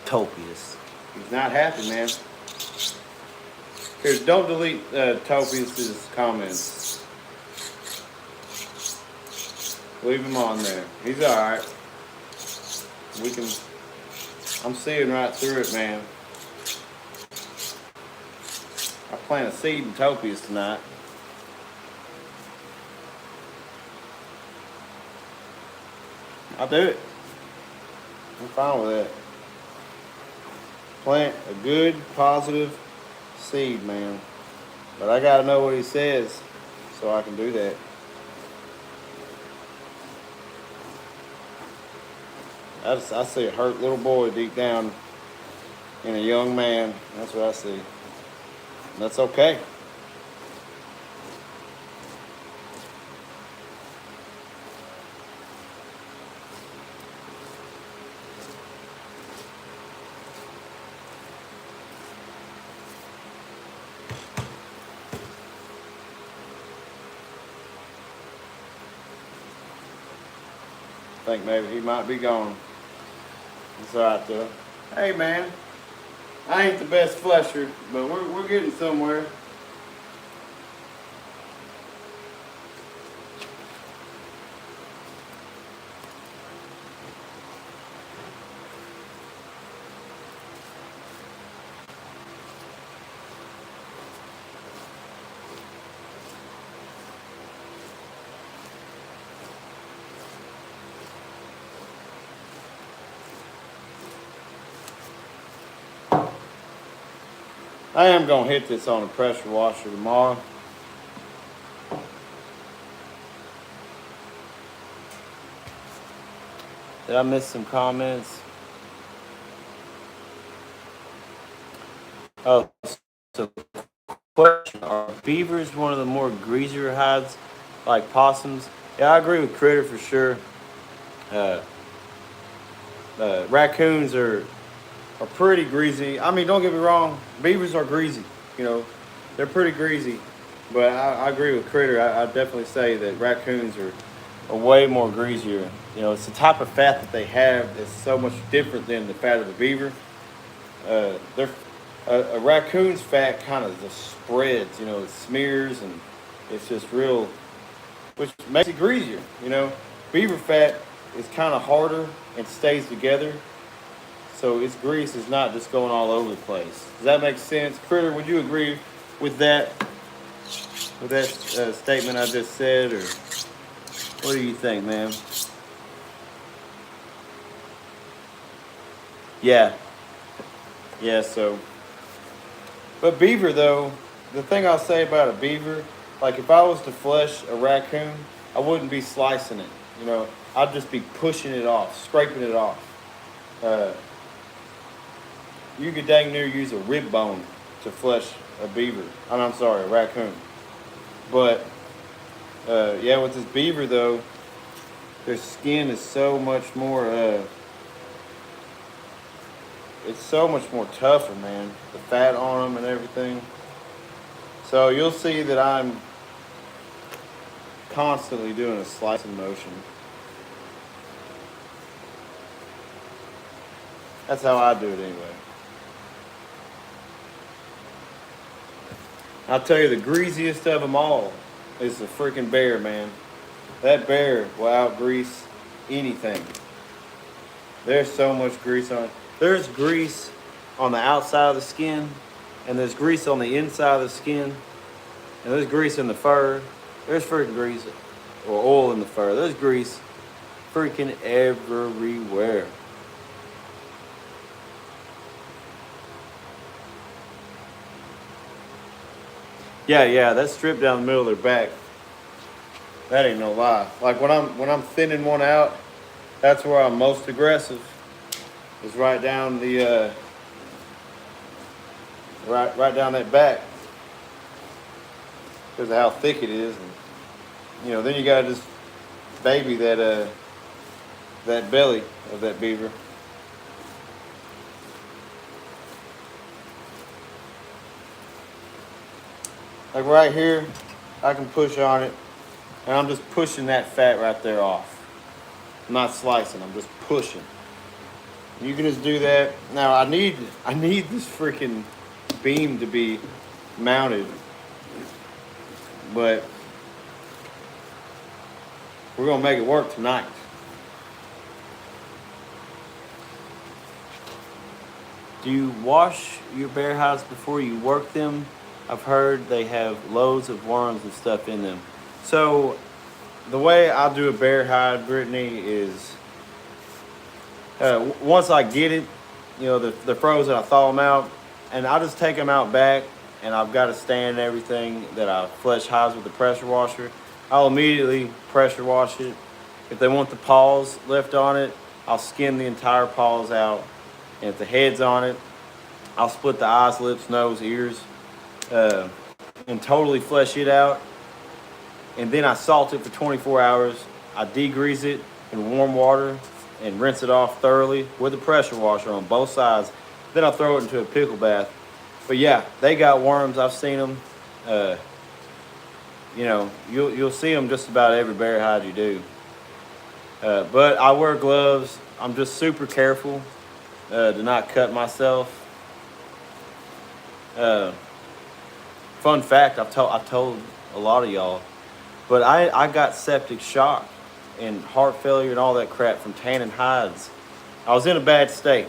Topius. He's not happy, man. Here, don't delete Topius's comments. Leave him on there. He's alright. I'm seeing right through it, man. I plant a seed in Topius tonight. I'll do it. I'm fine with that. Plant a good, positive seed, man. But I gotta know what he says so I can do that. I see a hurt little boy deep down in a young man. That's what I see. That's okay. I think maybe he might be gone. It's alright though. Hey man, I ain't the best flesher, but we're getting somewhere. I am going to hit this on a pressure washer tomorrow. Did I miss some comments? Oh, so question, are beavers one of the more greasier hides like possums? Yeah, I agree with Critter for sure. Raccoons are pretty greasy. I mean, don't get me wrong, beavers are greasy. You know, they're pretty greasy. But I agree with Critter. I definitely say that raccoons are way more greasier. You know, it's the type of fat that they have that's so much different than the fat of the beaver. A raccoon's fat kind of just spreads. You know, it smears and it's just real which makes it greasier. You know, beaver fat is kind of harder and stays together, so its grease is not just going all over the place. Does that make sense, Critter? Would you agree with that? With that statement I just said, or what do you think, man? Yeah, yeah. So, but beaver though, the thing I'll say about a beaver, like if I was to flesh a raccoon, I wouldn't be slicing it. You know, I'd just be pushing it off, scraping it off. Uh, you could dang near use a rib bone to flesh a beaver. I'm sorry, a raccoon. But yeah, with this beaver though, their skin is so much more. It's so much more tougher, man. The fat on them and everything. So you'll see that I'm constantly doing a slicing motion. That's how I do it anyway. I'll tell you, the greasiest of them all is the freaking bear, man. That bear will out-grease anything. There's so much grease on it. There's grease on the outside of the skin, and there's grease on the inside of the skin, and there's grease in the fur. There's freaking grease, or oil in the fur. There's grease freaking everywhere. Yeah, that strip down the middle of their back. That ain't no lie. Like when I'm thinning one out, that's where I'm most aggressive. Is right down the right down that back because of how thick it is, and you know then you gotta just baby that belly of that beaver. Like right here, I can push on it, and I'm just pushing that fat right there off. I'm not slicing. I'm just pushing. You can just do that. Now I need this freaking beam to be mounted, but we're gonna make it work tonight. Do you wash your bear hides before you work them? I've heard they have loads of worms and stuff in them. So the way I do a bear hide, Brittany, is once I get it, you know, they're frozen, I thaw them out, and I just take them out back, and I've got a stand and everything that I flesh hides with the pressure washer. I'll immediately pressure wash it. If they want the paws left on it, I'll skin the entire paws out. And if the head's on it, I'll split the eyes, lips, nose, ears, and totally flesh it out. And then I salt it for 24 hours. I degrease it in warm water and rinse it off thoroughly with a pressure washer on both sides. Then I'll throw it into a pickle bath. But yeah, they got worms. I've seen them. You know, you'll see them just about every bear hide you do. But I wear gloves. I'm just super careful to not cut myself. Fun fact, I've told a lot of y'all, but I got septic shock and heart failure and all that crap from tanning hides. I was in a bad state,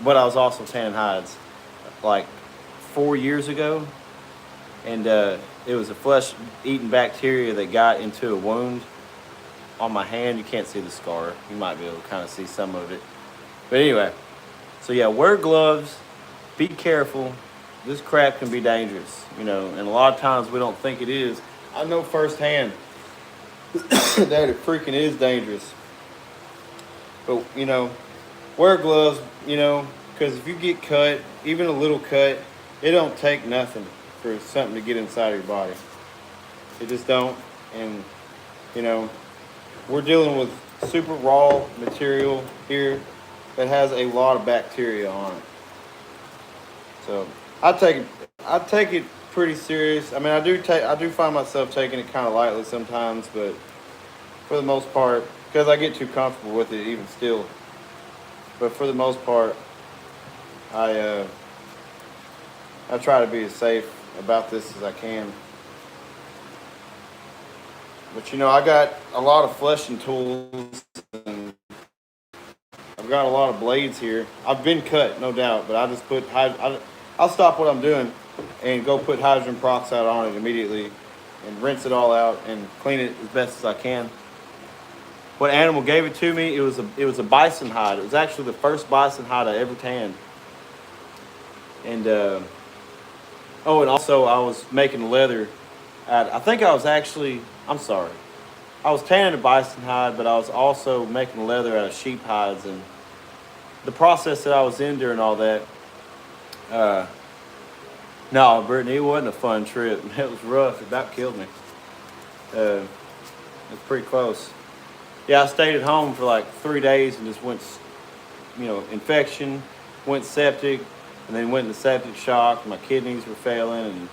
but I was also tanning hides like 4 years ago, and it was a flesh-eating bacteria that got into a wound on my hand. You can't see the scar. You might be able to kind of see some of it. But anyway, so yeah, wear gloves. Be careful. This crap can be dangerous, you know, and a lot of times we don't think it is. I know firsthand that it freaking is dangerous. But, you know, wear gloves, you know, because if you get cut, even a little cut, it don't take nothing for something to get inside of your body. It just don't. And, you know, we're dealing with super raw material here that has a lot of bacteria on it. So I take it pretty serious. I mean, I do find myself taking it kind of lightly sometimes, but for the most part, because I get too comfortable with it even still. But for the most part, I try to be as safe about this as I can. But you know, I got a lot of fleshing tools, and I've got a lot of blades here. I've been cut, no doubt, but I just put I'll stop what I'm doing and go put hydrogen peroxide on it immediately, and rinse it all out and clean it as best as I can. What animal gave it to me? It was a bison hide. It was actually the first bison hide I ever tanned. And oh, and also I was making leather. I think I was actually. I'm sorry. I was tanning a bison hide, but I was also making leather out of sheep hides, and the process that I was in during all that. No, Brittany, it wasn't a fun trip. It was rough. It about killed me. It was pretty close. Yeah, I stayed at home for like 3 days and just went, infection, went septic, and then went into septic shock. My kidneys were failing, and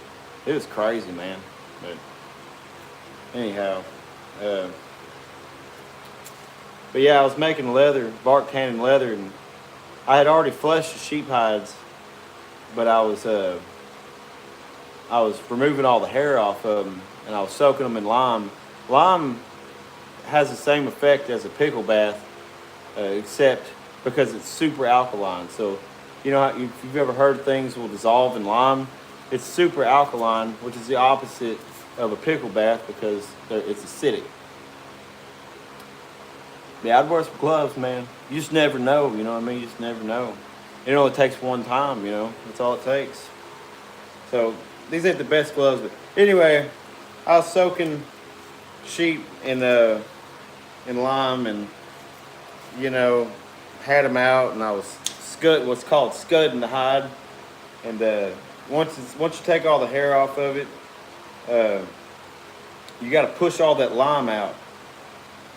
it was crazy, man. But anyhow, but yeah, I was making leather, bark tanning leather, and I had already fleshed the sheep hides, but I was removing all the hair off of them, and I was soaking them in lime. Lime has the same effect as a pickle bath, except because it's super alkaline. So, you know, if you've ever heard things will dissolve in lime, it's super alkaline, which is the opposite of a pickle bath because it's acidic. Yeah, I'd wear some gloves, man. You just never know, you know what I mean? You just never know. It only takes one time, you know? That's all it takes. So, these ain't the best gloves, but anyway, I was soaking sheep in lime, and had them out, and I was what's called scudding the hide. And once you take all the hair off of it, you got to push all that lime out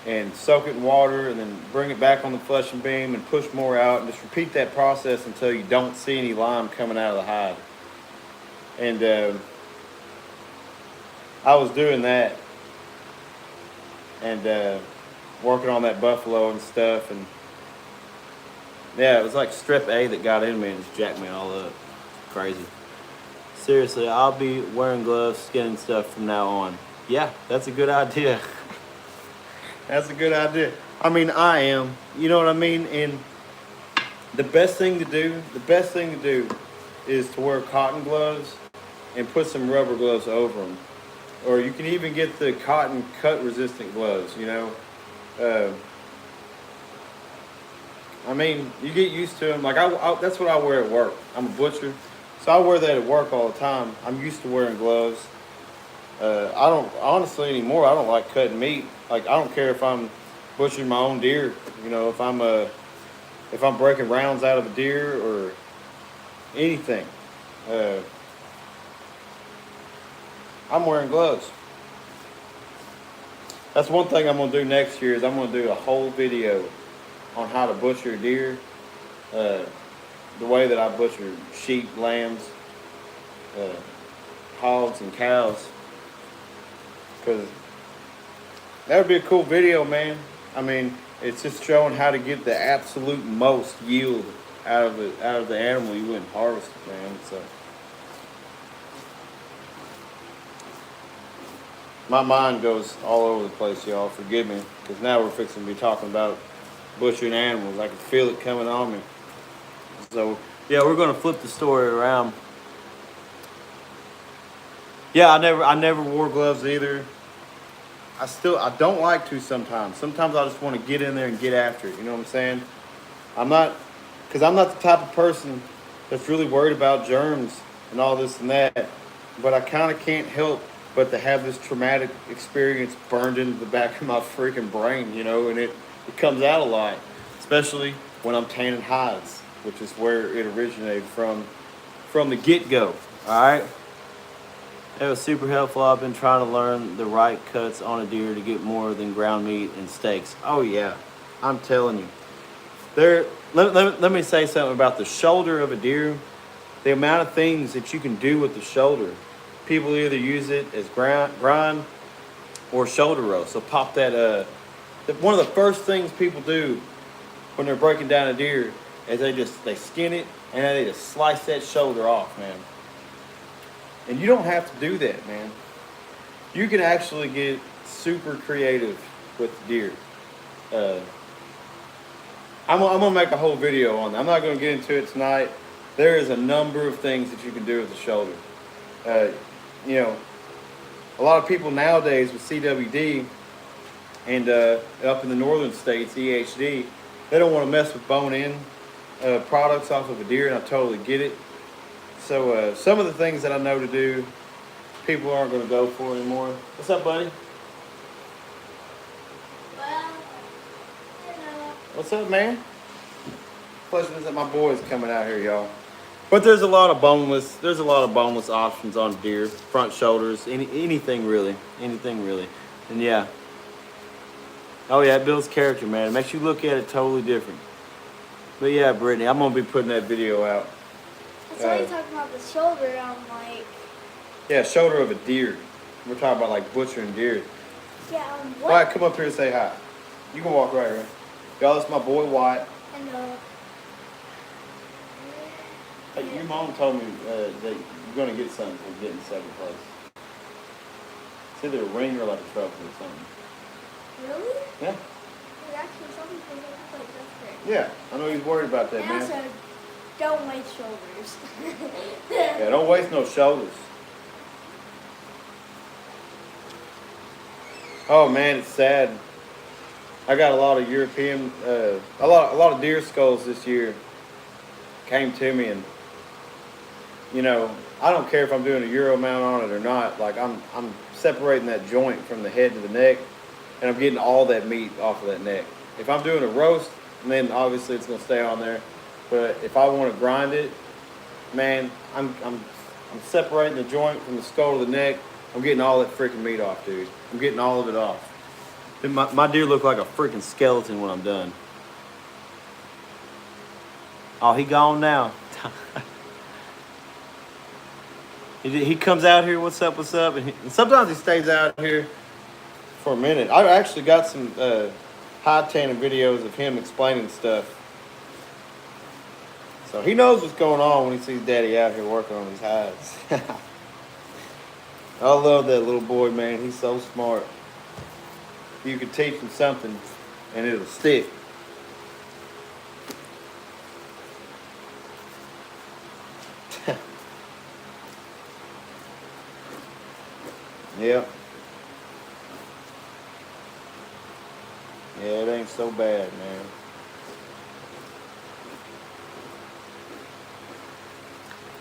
and soak it in water, and then bring it back on the flushing beam and push more out, and just repeat that process until you don't see any lime coming out of the hide. And I was doing that, and working on that buffalo and stuff, and yeah, it was like strep A that got in me and just jacked me all up. Crazy. Seriously, I'll be wearing gloves, skinning stuff from now on. Yeah, that's a good idea. That's a good idea. I mean, I am. You know what I mean? And the best thing to do is to wear cotton gloves and put some rubber gloves over them. Or you can even get the cotton cut resistant gloves, I mean, you get used to them. Like that's what I wear at work. I'm a butcher, so I wear that at work all the time. I'm used to wearing gloves. I don't honestly anymore. I don't like cutting meat. Like I don't care if I'm butchering my own deer. If I'm breaking rounds out of a deer or anything. I'm wearing gloves. That's one thing I'm going to do next year is I'm going to do a whole video on how to butcher a deer, the way that I butcher sheep, lambs, hogs, and cows. Because that would be a cool video, man. I mean, it's just showing how to get the absolute most yield out of the animal you wouldn't harvest it, man. So my mind goes all over the place, y'all. Forgive me, because now we're fixing to be talking about butchering animals. I can feel it coming on me. So yeah, we're gonna flip the story around. Yeah, I never wore gloves either. I don't like to sometimes. Sometimes I just want to get in there and get after it. You know what I'm saying? I'm not the type of person that's really worried about germs and all this and that. But I kind of can't help but to have this traumatic experience burned into the back of my freaking brain, and it comes out a lot, especially when I'm tanning hides, which is where it originated from the get-go, all right? It was super helpful. I've been trying to learn the right cuts on a deer to get more than ground meat and steaks. Oh, yeah, I'm telling you. Let me say something about the shoulder of a deer. The amount of things that you can do with the shoulder. People either use it as grind or shoulder roast. So pop that. One of the first things people do when they're breaking down a deer is they skin it and then they just slice that shoulder off, man. And you don't have to do that, man. You can actually get super creative with deer. I'm gonna make a whole video on that. I'm not gonna get into it tonight. There is a number of things that you can do with the shoulder. You know, a lot of people nowadays with CWD and up in the northern states, EHD, they don't want to mess with bone-in products off of a deer, and I totally get it. So some of the things that I know to do, people aren't going to go for anymore. What's up, buddy?
Well, you know.
What's up, man? Plus, that my boy's coming out here, y'all. But there's a lot of boneless. There's a lot of boneless options on deer, front shoulders, anything really, and yeah. Oh yeah, it builds character, man. It makes you look at it totally different. But yeah, Brittany, I'm gonna be putting that video out.
That's why you're talking about the shoulder. I'm like.
Yeah, shoulder of a deer. We're talking about like butchering deer.
Yeah.
What? All right, come up here and say hi. You can walk right here. Y'all, it's my boy Wyatt.
And
Hey, your mom told me that you're gonna get something for getting second place. It's either a ring or like a trophy or something.
Really?
Yeah.
There's actually something for me to play with.
Yeah, I know he's worried about that,
And
man.
also, don't waste shoulders.
Yeah, don't waste no shoulders. Oh man, it's sad. I got a lot of European, a lot of deer skulls this year came to me, and you know, I don't care if I'm doing a Euro mount on it or not. Like I'm separating that joint from the head to the neck, and I'm getting all that meat off of that neck. If I'm doing a roast, then obviously it's gonna stay on there. But if I want to grind it, man, I'm separating the joint from the skull to the neck. I'm getting all that freaking meat off, dude. I'm getting all of it off. My deer look like a freaking skeleton when I'm done. Oh, he gone now. He comes out here, what's up, and sometimes he stays out here for a minute. I actually got some high tanning videos of him explaining stuff. So he knows what's going on when he sees Daddy out here working on his hides. I love that little boy, man. He's so smart. You could teach him something and it'll stick. Yep. Yeah, it ain't so bad, man.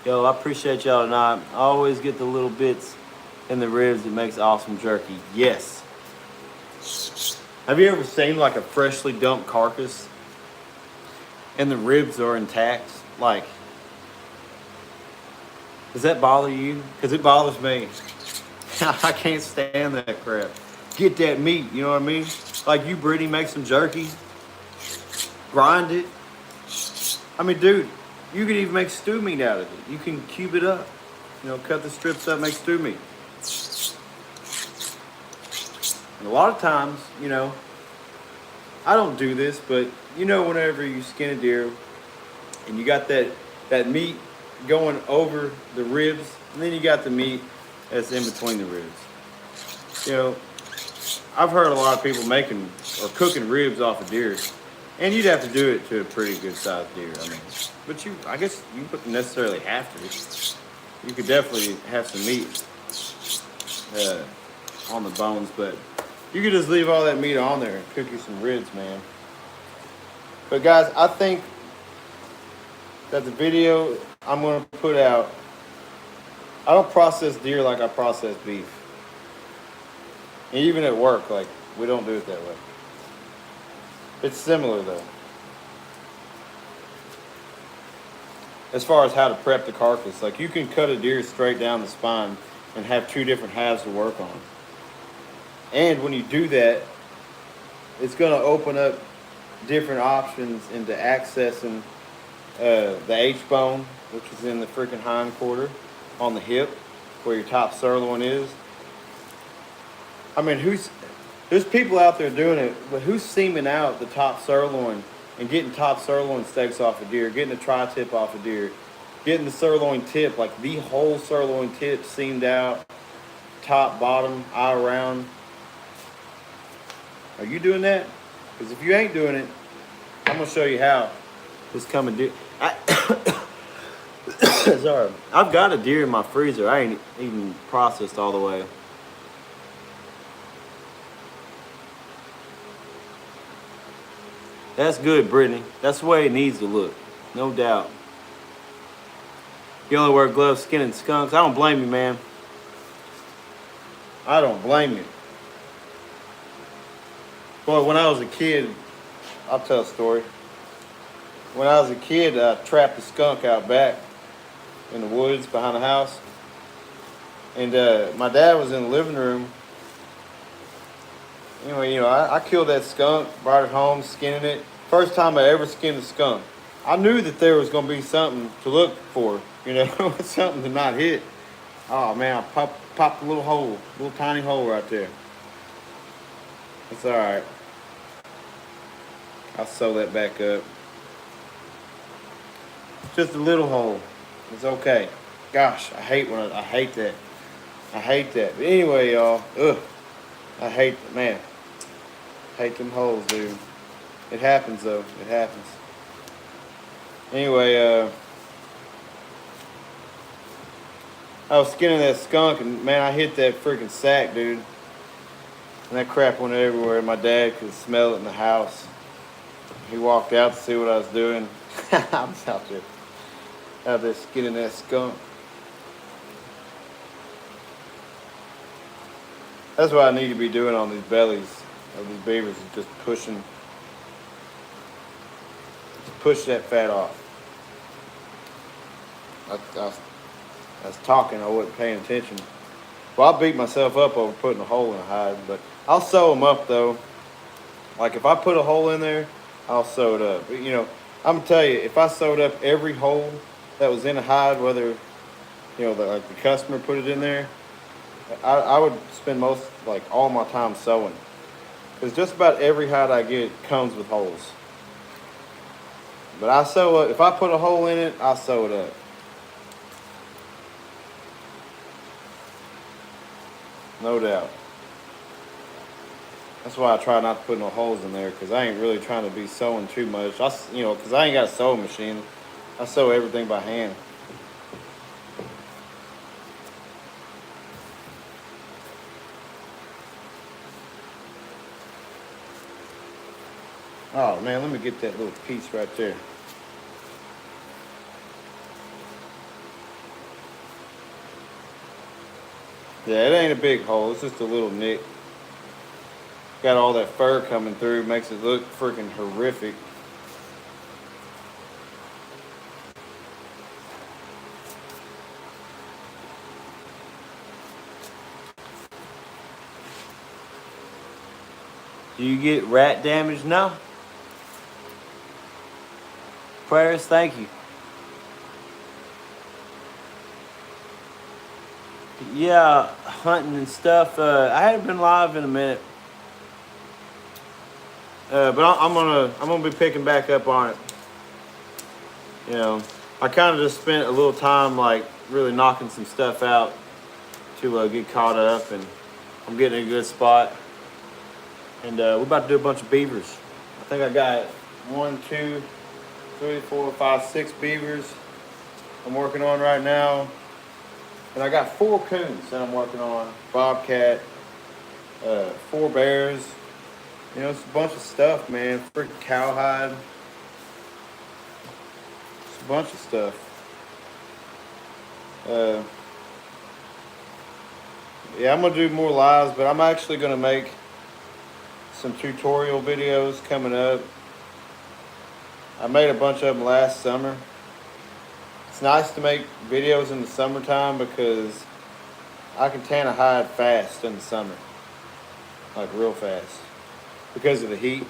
Yo, I appreciate y'all tonight. I always get the little bits in the ribs that makes awesome jerky. Yes. Have you ever seen like a freshly dumped carcass and the ribs are intact? Like, does that bother you? Because it bothers me. I can't stand that crap. Get that meat, you know what I mean? Like you, Brittany, make some jerky, grind it. I mean, dude, you could even make stew meat out of it. You can cube it up, you know, cut the strips up, make stew meat. And a lot of times, you know, I don't do this, but you know, whenever you skin a deer and you got that meat going over the ribs, and then you got the meat that's in between the ribs. You know, I've heard a lot of people making or cooking ribs off of deer, and you'd have to do it to a pretty good sized deer. I mean, but I guess you wouldn't necessarily have to. You could definitely have some meat on the bones, but you could just leave all that meat on there and cook you some ribs, man. But guys, I think that the video I'm going to put out, I don't process deer like I process beef. And even at work, like, we don't do it that way. It's similar, though. As far as how to prep the carcass, like, you can cut a deer straight down the spine and have two different halves to work on. And when you do that, it's going to open up different options into accessing the H-bone, which is in the freaking hind quarter on the hip, where your top sirloin is. I mean, there's people out there doing it, but who's seaming out the top sirloin and getting top sirloin steaks off a deer, getting the tri-tip off a deer, getting the sirloin tip, like the whole sirloin tip seamed out, top, bottom, eye around. Are you doing that? Because if you ain't doing it, I'm gonna show you how. Just come and do. Sorry, I've got a deer in my freezer. I ain't even processed all the way. That's good, Brittany. That's the way it needs to look, no doubt. You only wear gloves skinning skunks. I don't blame you, man. I don't blame you. Boy, when I was a kid, I'll tell a story. When I was a kid, I trapped a skunk out back in the woods behind the house. And my dad was in the living room. Anyway, I killed that skunk, brought it home, skinning it. First time I ever skinned a skunk. I knew that there was going to be something to look for, something to not hit. Oh, man, I popped a little hole, a little tiny hole right there. It's all right. I'll sew that back up. Just a little hole. It's okay. Gosh, I hate that. I hate that. But anyway, y'all, I hate them holes, dude. It happens, though. It happens. Anyway, I was skinning that skunk, and man, I hit that freaking sack, dude. And that crap went everywhere. My dad could smell it in the house. He walked out to see what I was doing. I was out there skinning that skunk. That's what I need to be doing on these bellies of these beavers, is just push that fat off. I was talking, I wasn't paying attention. Well, I beat myself up over putting a hole in a hide, but I'll sew them up though. Like if I put a hole in there, I'll sew it up. But, I'm gonna tell you, if I sewed up every hole that was in a hide, whether the customer put it in there, I would spend all my time sewing, because just about every hide I get comes with holes. But I sew up. If I put a hole in it, I'll sew it up. No doubt. That's why I try not to put no holes in there, because I ain't really trying to be sewing too much. Because I ain't got a sewing machine. I sew everything by hand. Oh man, let me get that little piece right there. Yeah, it ain't a big hole. It's just a little nick. Got all that fur coming through. Makes it look freaking horrific. Do you get rat damage? No. Prayers, thank you. Yeah, hunting and stuff. I hadn't been live in a minute, but I'm gonna be picking back up on it. I kind of just spent a little time really knocking some stuff out to get caught up, and I'm getting in a good spot. And we're about to do a bunch of beavers. I think I got 1, 2, 3, 4, 5, 6 beavers I'm working on right now. And I got 4 coons that I'm working on. Bobcat, 4 bears. It's a bunch of stuff, man. Freaking cowhide. It's a bunch of stuff. Yeah, I'm going to do more lives, but I'm actually going to make some tutorial videos coming up. I made a bunch of them last summer. It's nice to make videos in the summertime because I can tan a hide fast in the summer, like real fast, because of the heat,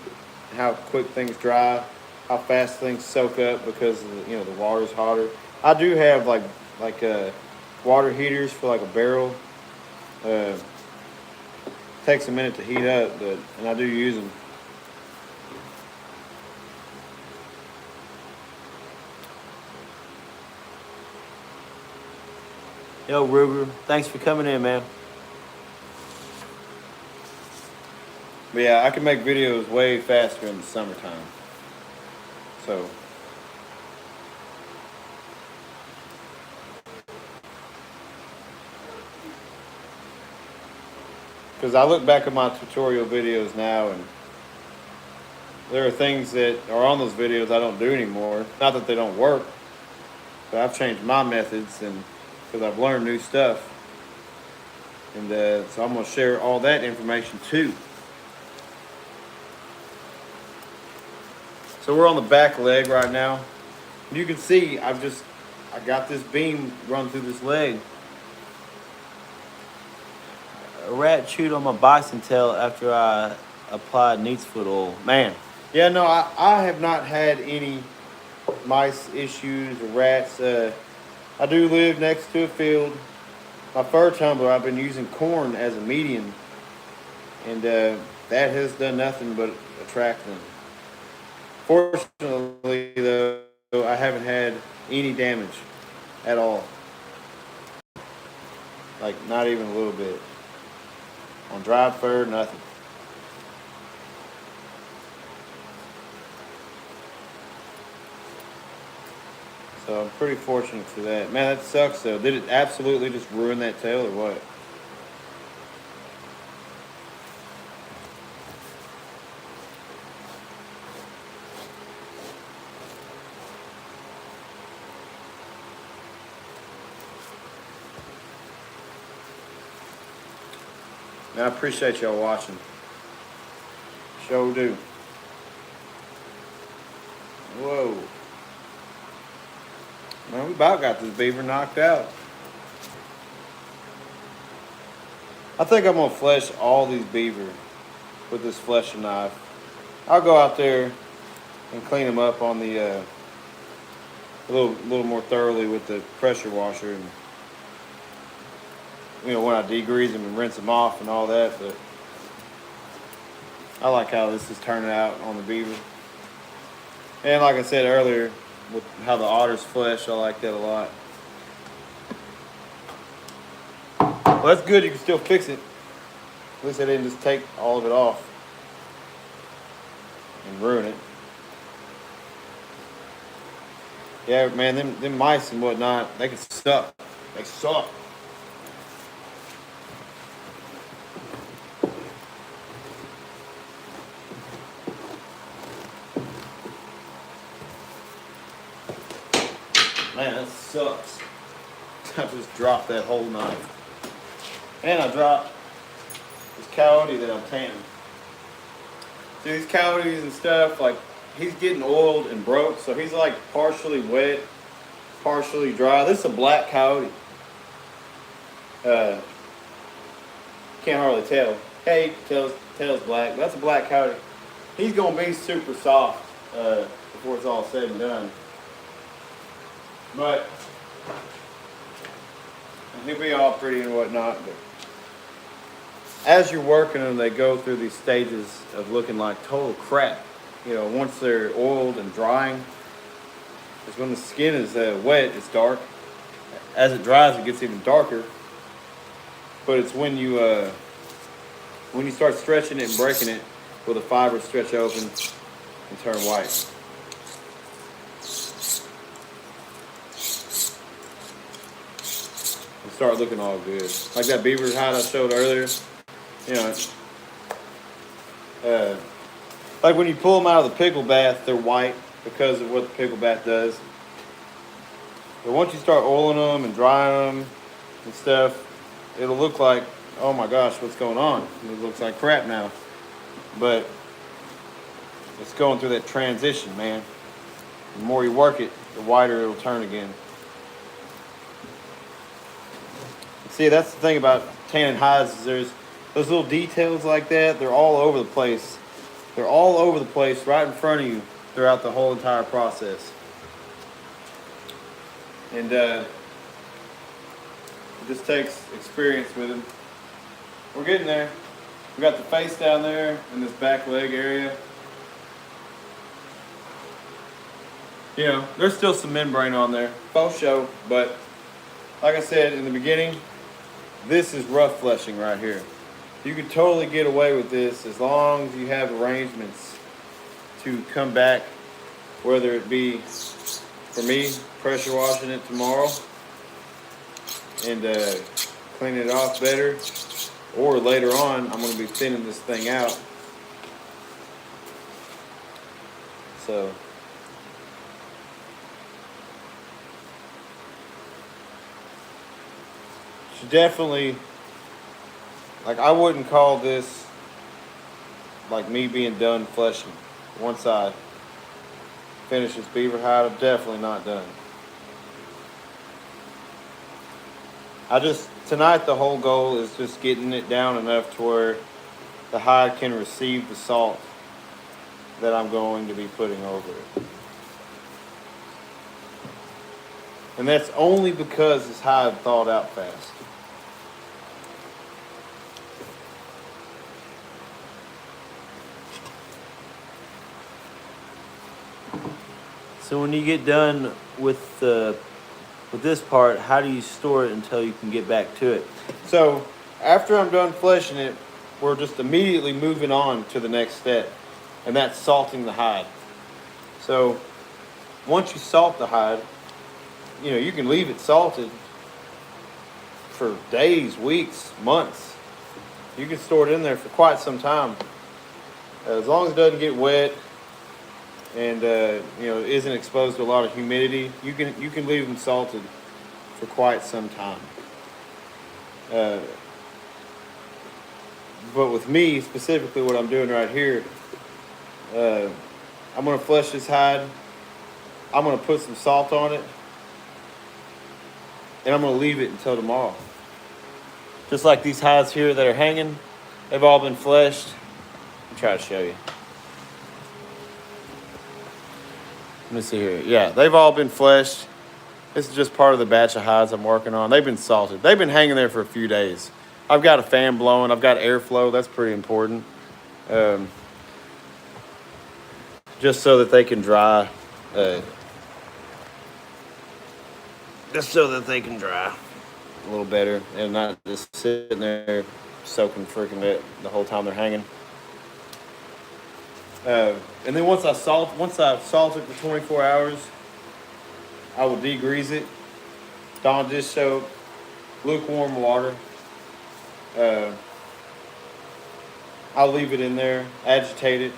how quick things dry, how fast things soak up because of the water's hotter. I do have like water heaters for like a barrel. Takes a minute to heat up, and I do use them. Yo, Ruger, thanks for coming in, man. But yeah, I can make videos way faster in the summertime. So. Because I look back at my tutorial videos now, and there are things that are on those videos I don't do anymore. Not that they don't work, but I've changed my methods, and because I've learned new stuff. And so I'm going to share all that information too. So we're on the back leg right now. You can see I got this beam run through this leg. A rat chewed on my bison tail after I applied neat's foot oil. Man. Yeah, no, I have not had any mice issues or rats. I do live next to a field. My fur tumbler, I've been using corn as a medium, and that has done nothing but attract them. Fortunately, though, I haven't had any damage at all. Like, not even a little bit. On dried fur, nothing. So I'm pretty fortunate for that. Man, that sucks though. Did it absolutely just ruin that tail or what? Man, I appreciate y'all watching. Sure do. Whoa. Man, we about got this beaver knocked out. I think I'm gonna flesh all these beaver with this fleshing knife. I'll go out there and clean them up on the a little more thoroughly with the pressure washer, and when I degrease them and rinse them off and all that. But I like how this is turning out on the beaver. And like I said earlier, with how the otter's flesh, I like that a lot. Well, that's good. You can still fix it. At least I didn't just take all of it off and ruin it. Yeah, man, them mice and whatnot, they can suck. They suck. Man, that sucks. I just dropped that whole knife. And I dropped this coyote that I'm tanning. See, these coyotes and stuff, like, he's getting oiled and broke, so he's like partially wet, partially dry. This is a black coyote. Can't hardly tell. Hey, tail's black. But that's a black coyote. He's gonna be super soft before it's all said and done. But he'll be all pretty and whatnot. But as you're working them, they go through these stages of looking like total crap. Once they're oiled and drying, because when the skin is wet, it's dark. As it dries, it gets even darker. But it's when you start stretching it and breaking it, will the fibers stretch open and turn white. And start looking all good. Like that beaver hide I showed earlier. Like when you pull them out of the pickle bath, they're white because of what the pickle bath does. But once you start oiling them and drying them and stuff, it'll look like, oh my gosh, what's going on? It looks like crap now. But it's going through that transition, man. The more you work it, the whiter it'll turn again. See, that's the thing about tanning hides, is there's those little details like that. They're all over the place. They're all over the place right in front of you throughout the whole entire process. And it just takes experience with them. We're getting there. We got the face down there in this back leg area. There's still some membrane on there, faux show, but like I said in the beginning, this is rough fleshing right here. You could totally get away with this as long as you have arrangements to come back, whether it be, for me, pressure washing it tomorrow and cleaning it off better, or later on, I'm going to be thinning this thing out. So, should definitely, like, I wouldn't call this like me being done fleshing. Once I finish this beaver hide, I'm definitely not done. Tonight the whole goal is just getting it down enough to where the hide can receive the salt that I'm going to be putting over it. And that's only because this hide thawed out fast.
So when you get done with this part, how do you store it until you can get back to it?
So after I'm done fleshing it, we're just immediately moving on to the next step, and that's salting the hide. So once you salt the hide, you can leave it salted for days, weeks, months. You can store it in there for quite some time, as long as it doesn't get wet and isn't exposed to a lot of humidity. You can leave them salted for quite some time. But with me specifically, what I'm doing right here, I'm gonna flesh this hide. I'm gonna put some salt on it, and I'm gonna leave it until tomorrow.
Just like these hides here that are hanging, they've all been fleshed. I'll try to show you. Let me see here. Yeah, they've all been fleshed. This is just part of the batch of hides I'm working on. They've been salted. They've been hanging there for a few days. I've got a fan blowing. I've got airflow. That's pretty important. Just so that they can dry. Just so that they can dry a little better and not just sitting there soaking freaking wet the whole time they're hanging. And then once I've salted for 24 hours, I will degrease it. Dawn dish soap, lukewarm water. I'll leave it in there, agitate it.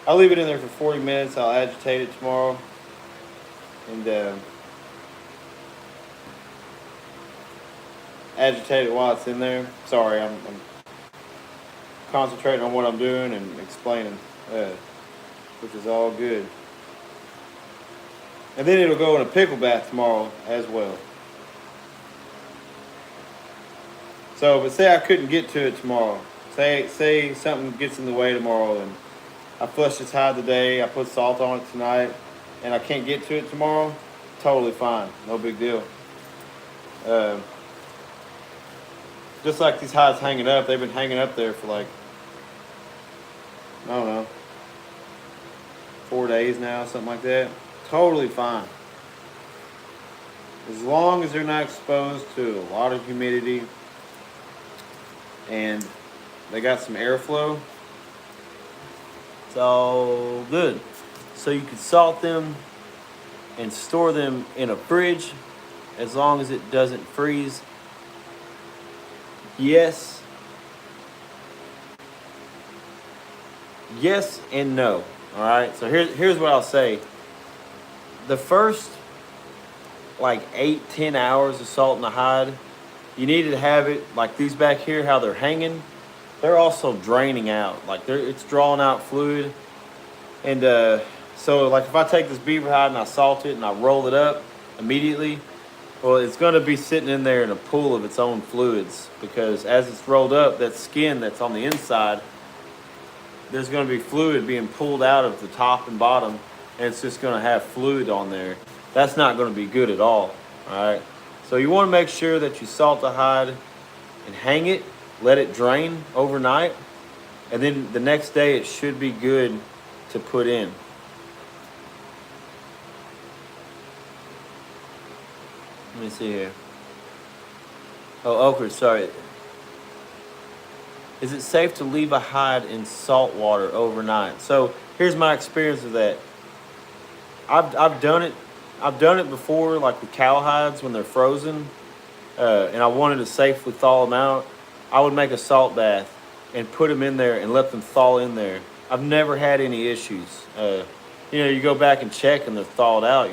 I'll leave it in there for 40 minutes. I'll agitate it tomorrow. And agitate it while it's in there. Sorry, I'm concentrating on what I'm doing and explaining, which is all good. And then it'll go in a pickle bath tomorrow as well. So, but say I couldn't get to it tomorrow. Say something gets in the way tomorrow, and I flush this hide today, I put salt on it tonight, and I can't get to it tomorrow. Totally fine, no big deal. Just like these hides hanging up, they've been hanging up there for like, I don't know, 4 days now, something like that. Totally fine. As long as they're not exposed to a lot of humidity and they got some airflow, It's all good. So you can salt them and store them in a fridge as long as it doesn't freeze. Yes and no. All right. So here's what I'll say. The first like 8-10 hours of salting the hide, you need to have it like these back here, how they're hanging. They're also draining out. Like it's drawing out fluid. And so like if I take this beaver hide and I salt it and I roll it up immediately, well, it's going to be sitting in there in a pool of its own fluids, because as it's rolled up, that skin that's on the inside, there's going to be fluid being pulled out of the top and bottom, and it's just going to have fluid on there. That's not going to be good at all right? So you want to make sure that you salt the hide and hang it, let it drain overnight, and then the next day it should be good to put in. Let me see here. Oh, okra, sorry. is it safe to leave a hide in salt water overnight? So here's my experience with that. I've done it. I've done it before, like with cow hides when they're frozen, and I wanted to safely thaw them out. I would make a salt bath and put them in there and let them thaw in there. I've never had any issues. You go back and check and they're thawed out.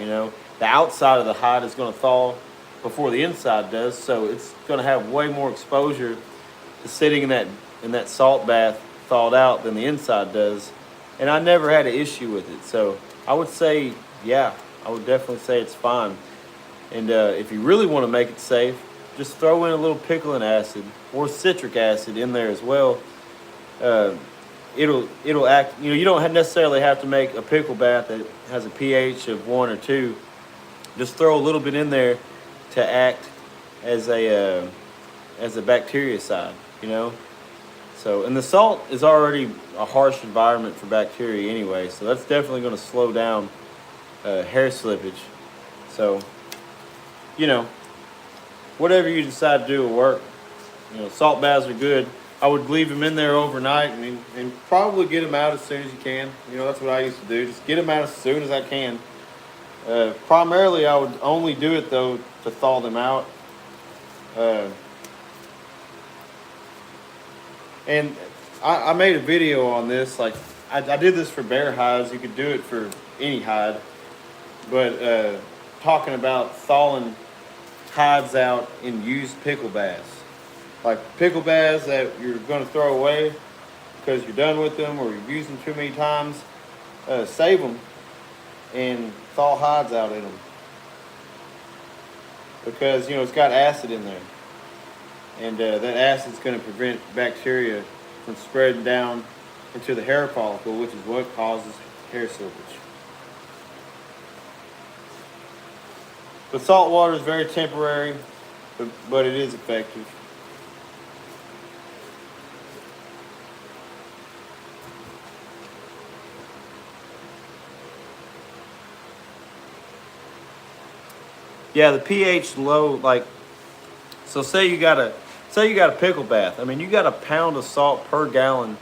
The outside of the hide is going to thaw before the inside does, so it's going to have way more exposure to sitting in that salt bath thawed out than the inside does. And I never had an issue with it. So I would say, yeah, I would definitely say it's fine. And if you really want to make it safe, just throw in a little pickling acid or citric acid in there as well. It'll act. You don't necessarily have to make a pickle bath that has a pH of 1 or 2. Just throw a little bit in there to act as a bactericide. So, and the salt is already a harsh environment for bacteria anyway, so that's definitely going to slow down hair slippage. So, whatever you decide to do will work. Salt baths are good. I would leave them in there overnight and probably get them out as soon as you can. That's what I used to do. Just get them out as soon as I can. Primarily, I would only do it, though, to thaw them out. And I made a video on this. Like, I did this for bear hides. You could do it for any hide. But talking about thawing hides out in used pickle baths. Like pickle baths that you're going to throw away because you're done with them or you've used them too many times. Save them and thaw hides out in them. Because, it's got acid in there. And that acid's going to prevent bacteria from spreading down into the hair follicle, which is what causes hair slippage. But salt water is very temporary, but it is effective. Yeah, the pH low, like, so say you got a pickle bath. I mean, you got a pound of salt per gallon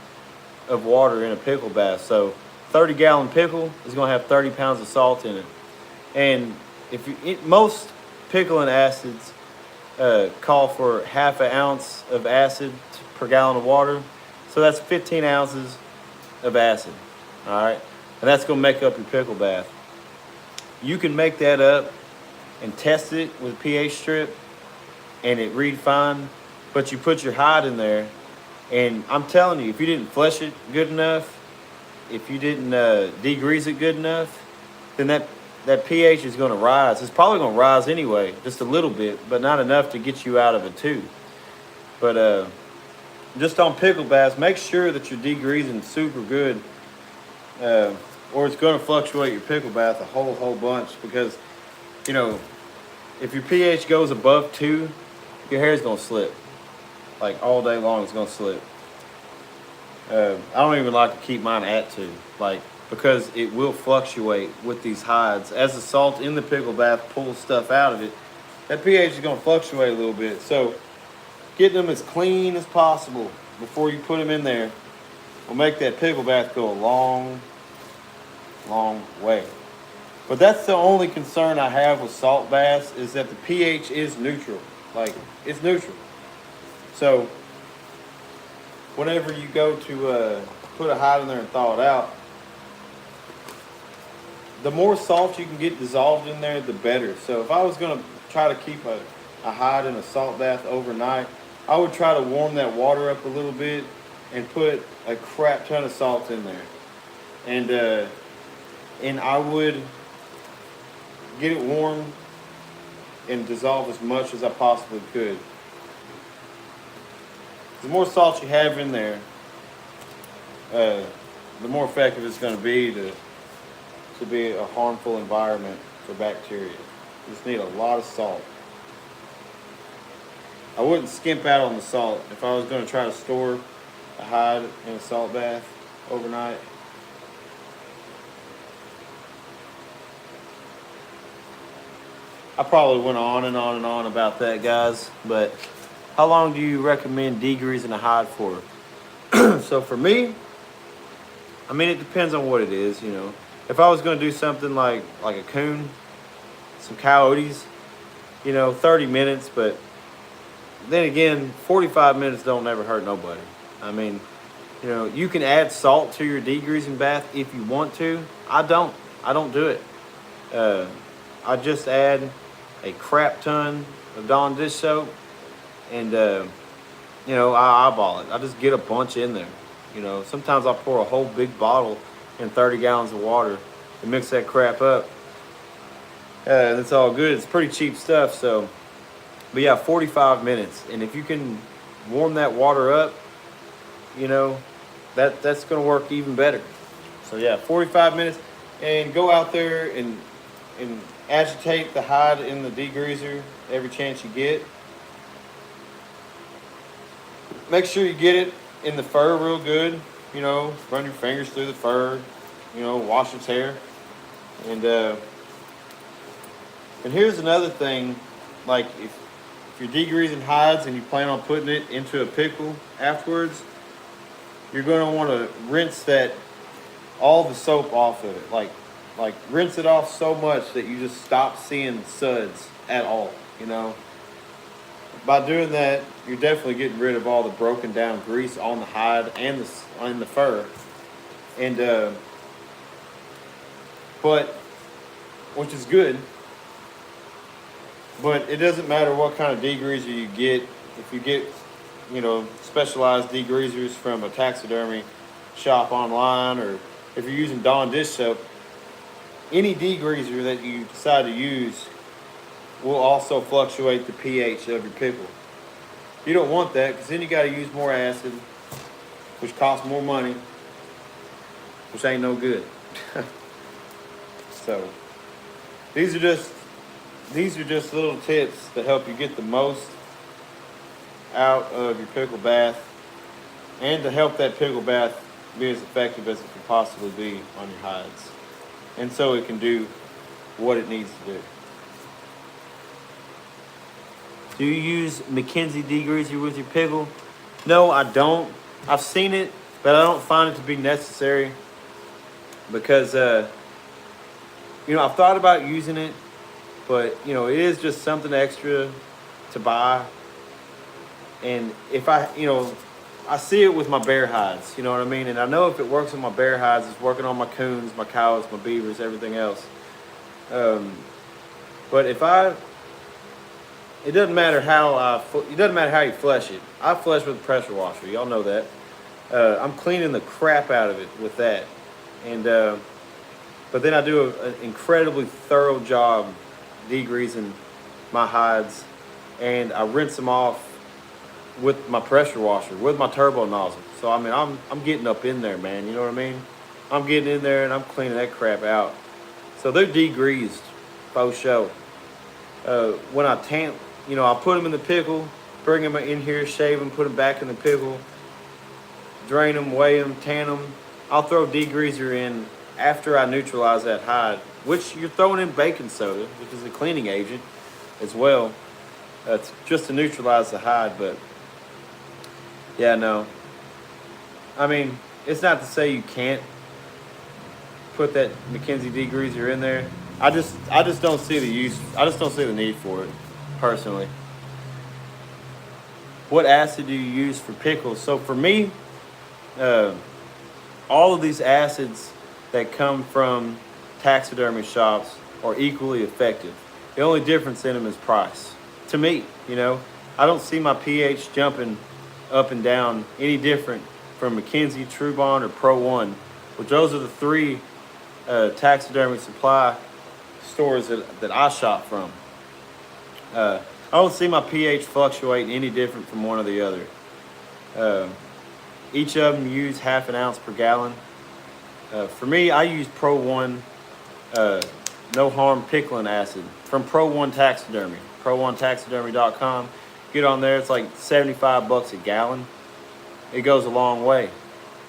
of water in a pickle bath. So 30-gallon pickle is going to have 30 pounds of salt in it. And most pickling acids call for half an ounce of acid per gallon of water. So that's 15 ounces of acid. All right. And that's going to make up your pickle bath. You can make that up and test it with a pH strip and it read fine, but you put your hide in there, and I'm telling you, if you didn't flush it good enough, if you didn't degrease it good enough, then that pH is going to rise. It's probably going to rise anyway, just a little bit, but not enough to get you out of it too. But just on pickle baths, make sure that you're degreasing super good, or it's going to fluctuate your pickle bath a whole bunch, because if your pH goes above 2, your hair's going to slip. Like all day long, it's going to slip. I don't even like to keep mine at 2, because it will fluctuate with these hides. As the salt in the pickle bath pulls stuff out of it, that pH is going to fluctuate a little bit. So getting them as clean as possible before you put them in there will make that pickle bath go a long way. But that's the only concern I have with salt baths, is that the pH is neutral. It's neutral. So whenever you go to put a hide in there and thaw it out, the more salt you can get dissolved in there, the better. So if I was going to try to keep a hide in a salt bath overnight, I would try to warm that water up a little bit and put a crap ton of salt in there. And I would get it warm and dissolve as much as I possibly could. The more salt you have in there, the more effective it's going to be to be a harmful environment for bacteria. You just need a lot of salt. I wouldn't skimp out on the salt if I was going to try to store a hide in a salt bath overnight. I probably went on and on and on about that, guys, but how long do you recommend degreasing a hide for? So for me, I mean, it depends on what it is, you know. If I was going to do something like a coon, some coyotes, you know, 30 minutes, but then again, 45 minutes don't never hurt nobody. I mean, you know, you can add salt to your degreasing bath if you want to. I don't. I don't do it. I just add a crap ton of Dawn dish soap, and you know, I eyeball it. I just get a bunch in there. You know, sometimes I pour a whole big bottle in 30 gallons of water and mix that crap up. And it's all good. It's pretty cheap stuff. So, but yeah, 45 minutes, and if you can warm that water up, you know, that's gonna work even better. So yeah, 45 minutes, and go out there and agitate the hide in the degreaser every chance you get. Make sure you get it in the fur real good. You know, run your fingers through the fur. You know, wash its hair. And here's another thing, like if you're degreasing hides and you plan on putting it into a pickle afterwards, you're going to want to rinse all the soap off of it. Like rinse it off so much that you just stop seeing suds at all, you know. By doing that, you're definitely getting rid of all the broken down grease on the hide and on the fur. And but which is good. But it doesn't matter what kind of degreaser you get. If you get, you know, specialized degreasers from a taxidermy shop online, or if you're using Dawn dish soap, any degreaser that you decide to use will also fluctuate the pH of your pickle. You don't want that, because then you got to use more acid, which costs more money, which ain't no good. So these are just little tips that help you get the most out of your pickle bath, and to help that pickle bath be as effective as it can possibly be on your hides, and so it can do what it needs to do. Do you use McKenzie degreaser with your pickle? No, I don't. I've seen it, but I don't find it to be necessary, because you know, I've thought about using it, but you know, it is just something extra to buy. And if I see it with my bear hides, you know what I mean? And I know if it works on my bear hides, it's working on my coons, my cows, my beavers, everything else. But it doesn't matter how you flush it. I flush with a pressure washer. Y'all know that. I'm cleaning the crap out of it with that. And but then I do an incredibly thorough job degreasing my hides, and I rinse them off with my pressure washer, with my turbo nozzle. So I mean, I'm getting up in there, man. You know what I mean? I'm getting in there and I'm cleaning that crap out. So they're degreased, faux show. When I I put them in the pickle, bring them in here, shave them, put them back in the pickle, drain them, weigh them, tan them. I'll throw degreaser in after I neutralize that hide, which you're throwing in baking soda, which is a cleaning agent as well. It's just to neutralize the hide, but yeah, no. I mean, it's not to say you can't put that McKenzie degreaser in there. I just don't see the use. I just don't see the need for it, personally. What acid do you use for pickles? So for me, all of these acids that come from taxidermy shops are equally effective. The only difference in them is price. To me, you know, I don't see my pH jumping up and down any different from McKenzie, True Bond, or Pro One, which those are the three taxidermy supply stores that I shop from. I don't see my pH fluctuating any different from one or the other. Each of them use 1/2 ounce per gallon. For me, I use Pro One no harm pickling acid from Pro One Taxidermy, pro1taxidermy.com. Get on there, it's like $75 a gallon. It goes a long way.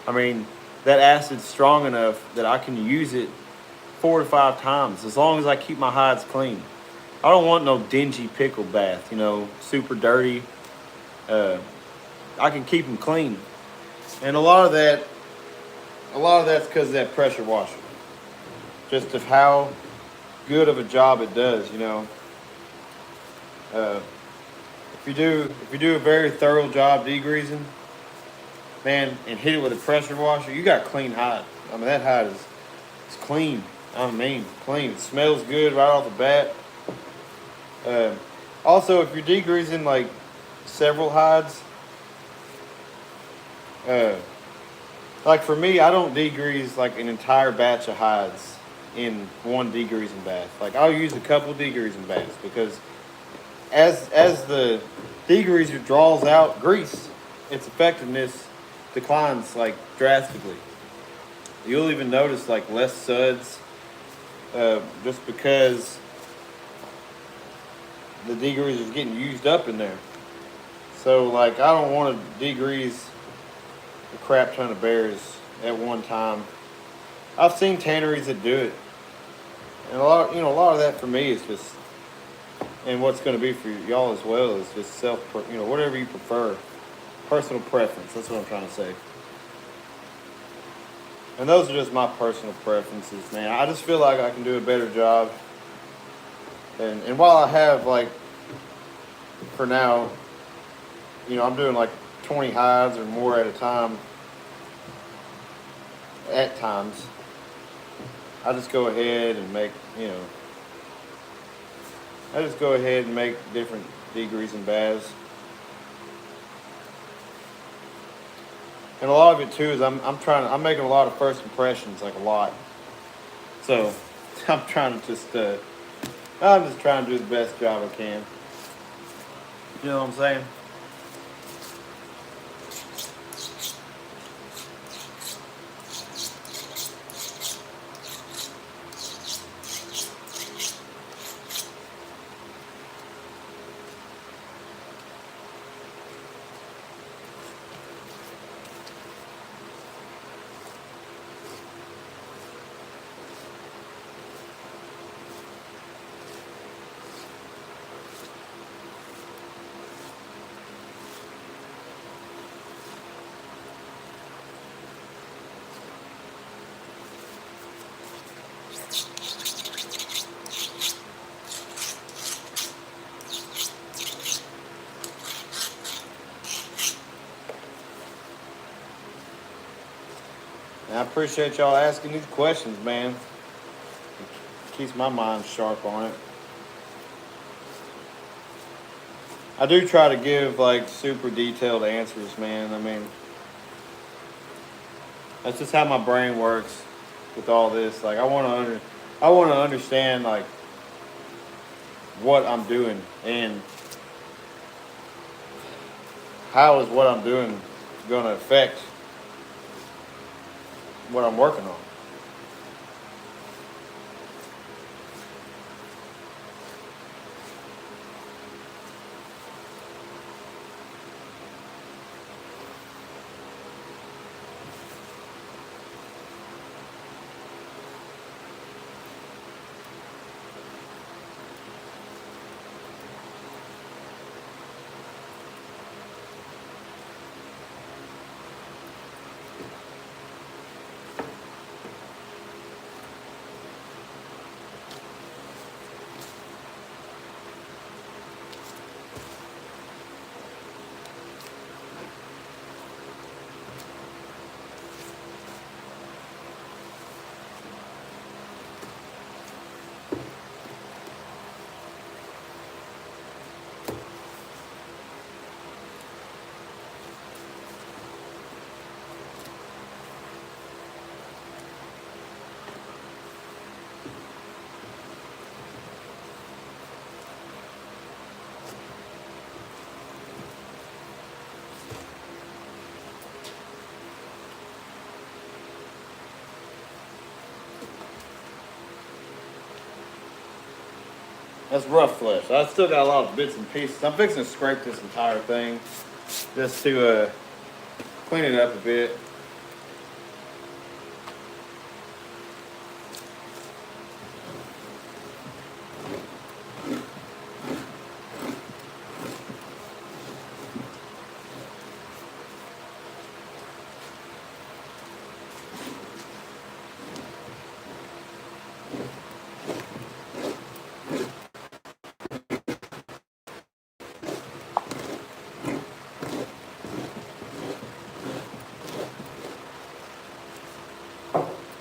I mean, that acid's strong enough that I can use it 4 to 5 times as long as I keep my hides clean. I don't want no dingy pickle bath, you know, super dirty. I can keep them clean.
And a lot of that's because of that pressure washer. Just of how good of a job it does, you know. Uh, if you do a very thorough job degreasing, man, and hit it with a pressure washer, you got clean hide. I mean, that hide is it's clean. I mean, clean. It smells good right off the bat. Uh, Also, if you're degreasing like several hides, uh, like for me, I don't degrease like an entire batch of hides in one degreasing bath. Like I'll use a couple degreasing baths because as the degreaser draws out grease, its effectiveness declines like drastically. You'll even notice like less suds, just because the degreaser is getting used up in there. So like I don't want to degrease a crap ton of bears at one time. I've seen tanneries that do it, and a lot of that for me is just, and what's going to be for y'all as well is just whatever you prefer, personal preference. That's what I'm trying to say. And those are just my personal preferences, man. I just feel like I can do a better job. And while I have like, for now, I'm doing like 20 hides or more at a time. At times, I just go ahead and make, I just go ahead and make different degreasing baths. And a lot of it too is I'm making a lot of first impressions, like a lot. So I'm trying to I'm just trying to do the best job I can. You know what I'm saying? And I appreciate y'all asking these questions, man. It keeps my mind sharp on it. I do try to give like super detailed answers, man. I mean, that's just how my brain works with all this. Like I want to understand like what I'm doing and how is what I'm doing going to affect what I'm working on. That's rough flesh. I still got a lot of bits and pieces. I'm fixing to scrape this entire thing just to clean it up a bit.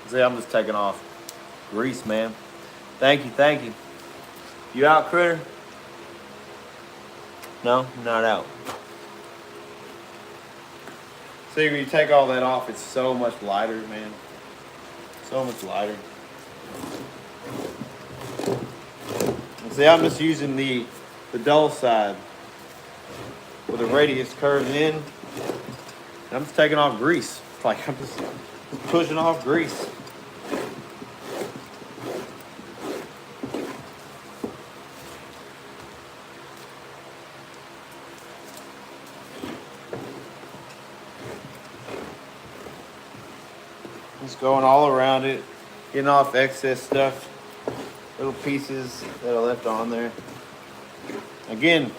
See, I'm just taking off grease, man. Thank you, thank you. You out, Critter? No, not out. See, when you take all that off, it's so much lighter, man. So much lighter. And see, I'm just using the dull side where the radius curves in. I'm just taking off grease. Like I'm just pushing off grease. Just going all around it, getting off excess stuff, little pieces that are left on there. Again,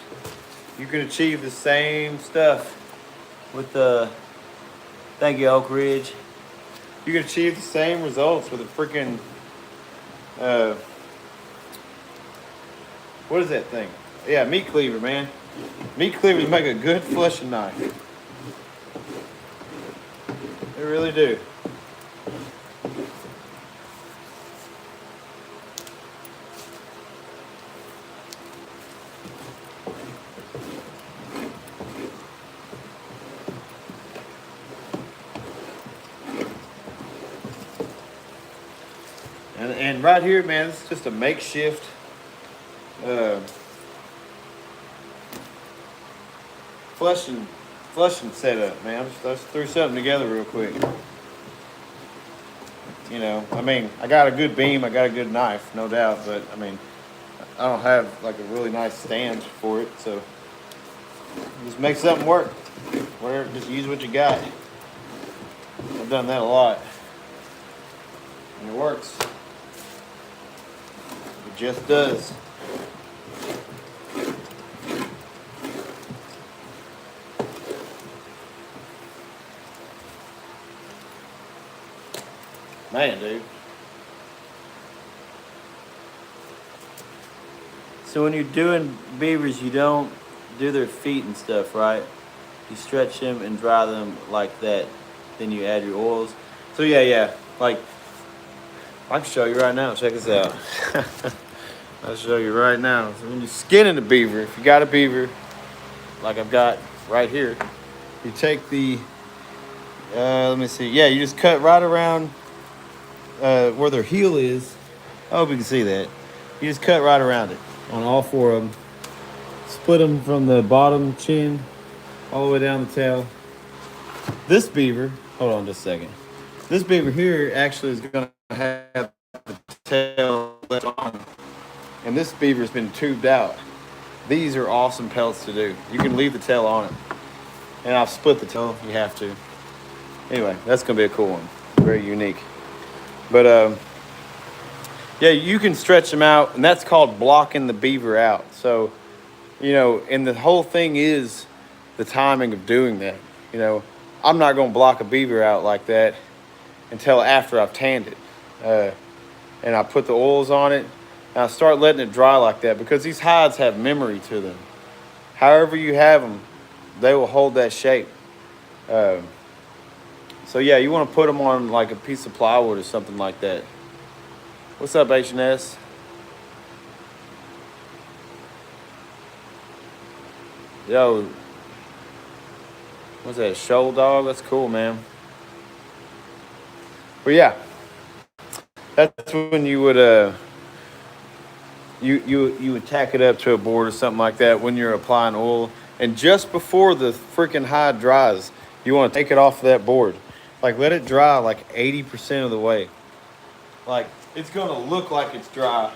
you can achieve the same stuff with the, thank you, Oak Ridge. You can achieve the same results with a freaking, what is that thing? Yeah, meat cleaver, man. Meat cleavers make a good flushing knife. They really do. And right here, man, it's just a makeshift flushing setup, man. I just threw something together real quick. You know, I mean, I got a good beam, I got a good knife, no doubt, but I mean, I don't have like a really nice stand for it, so just make something work. Whatever, just use what you got. I've done that a lot, and it works. It just does. Man, dude. So when you're doing beavers, you don't do their feet and stuff, right? You stretch them and dry them like that. Then you add your oils. So yeah. Like, I can show you right now. Check this out. I'll show you right now. So when you're skinning a beaver, if you got a beaver, like I've got right here, you take the, let me see. Yeah, you just cut right around where their heel is. I hope you can see that. You just cut right around it on all four of them. Split them from the bottom chin all the way down the tail. This beaver, hold on just a second. This beaver here actually is going to have the tail left on. And this beaver's been tubed out. These are awesome pelts to do. You can leave the tail on it. And I've split the tail, you have to. Anyway, that's going to be a cool one. Very unique. But yeah, you can stretch them out, and that's called blocking the beaver out. So, you know, and the whole thing is the timing of doing that. You know, I'm not going to block a beaver out like that until after I've tanned it. And I put the oils on it, and I start letting it dry like that because these hides have memory to them. However you have them, they will hold that shape. So yeah, you want to put them on like a piece of plywood or something like that. What's up, H&S? Yo, what's that, shoal dog? That's cool, man. But yeah, that's when you would you would tack it up to a board or something like that when you're applying oil. And just before the freaking hide dries, you want to take it off of that board. Like, let it dry like 80% of the way. Like, it's going to look like it's dry,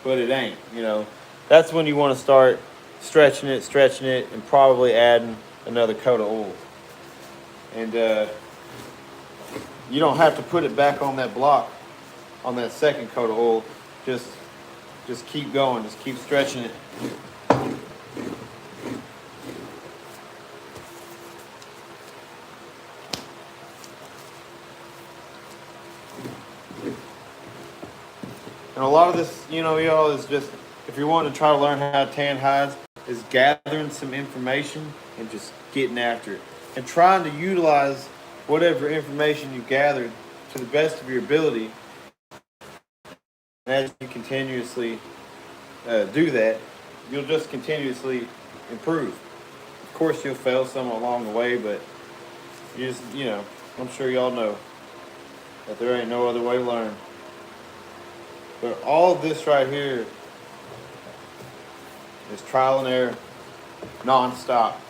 but it ain't, you know. That's when you want to start stretching it, and probably adding another coat of oil. And you don't have to put it back on that block, on that second coat of oil. Just keep going, just keep stretching it. And a lot of this, you know, y'all, is just, if you're wanting to try to learn how to tan hides, is gathering some information and just getting after it. And trying to utilize whatever information you gathered
to the best of your ability. And as you continuously do that, you'll just continuously improve. Of course, you'll fail some along the way, but I'm sure y'all know that there ain't no other way to learn. But all of this right here is trial and error, non-stop,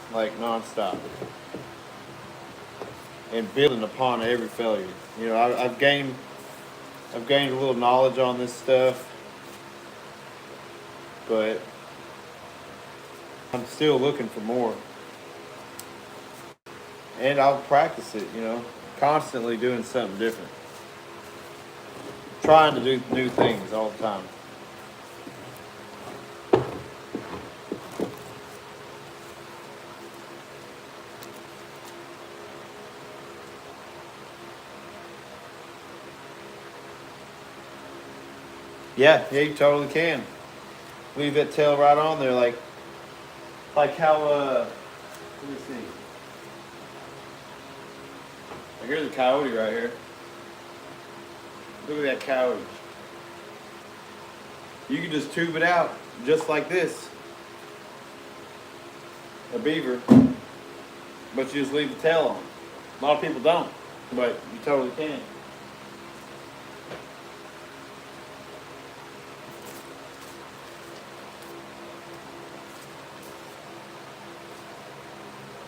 and building upon every failure. I've gained a little knowledge on this stuff, but I'm still looking for more. And I'll practice it, constantly doing something different. Trying to do new things all the time. Yeah, you totally can. Leave that tail right on there, like how, let me see. Here's a coyote right here. Look at that coyote. You can just tube it out, just like this. A beaver. But you just leave the tail on. A lot of people don't, but you totally can.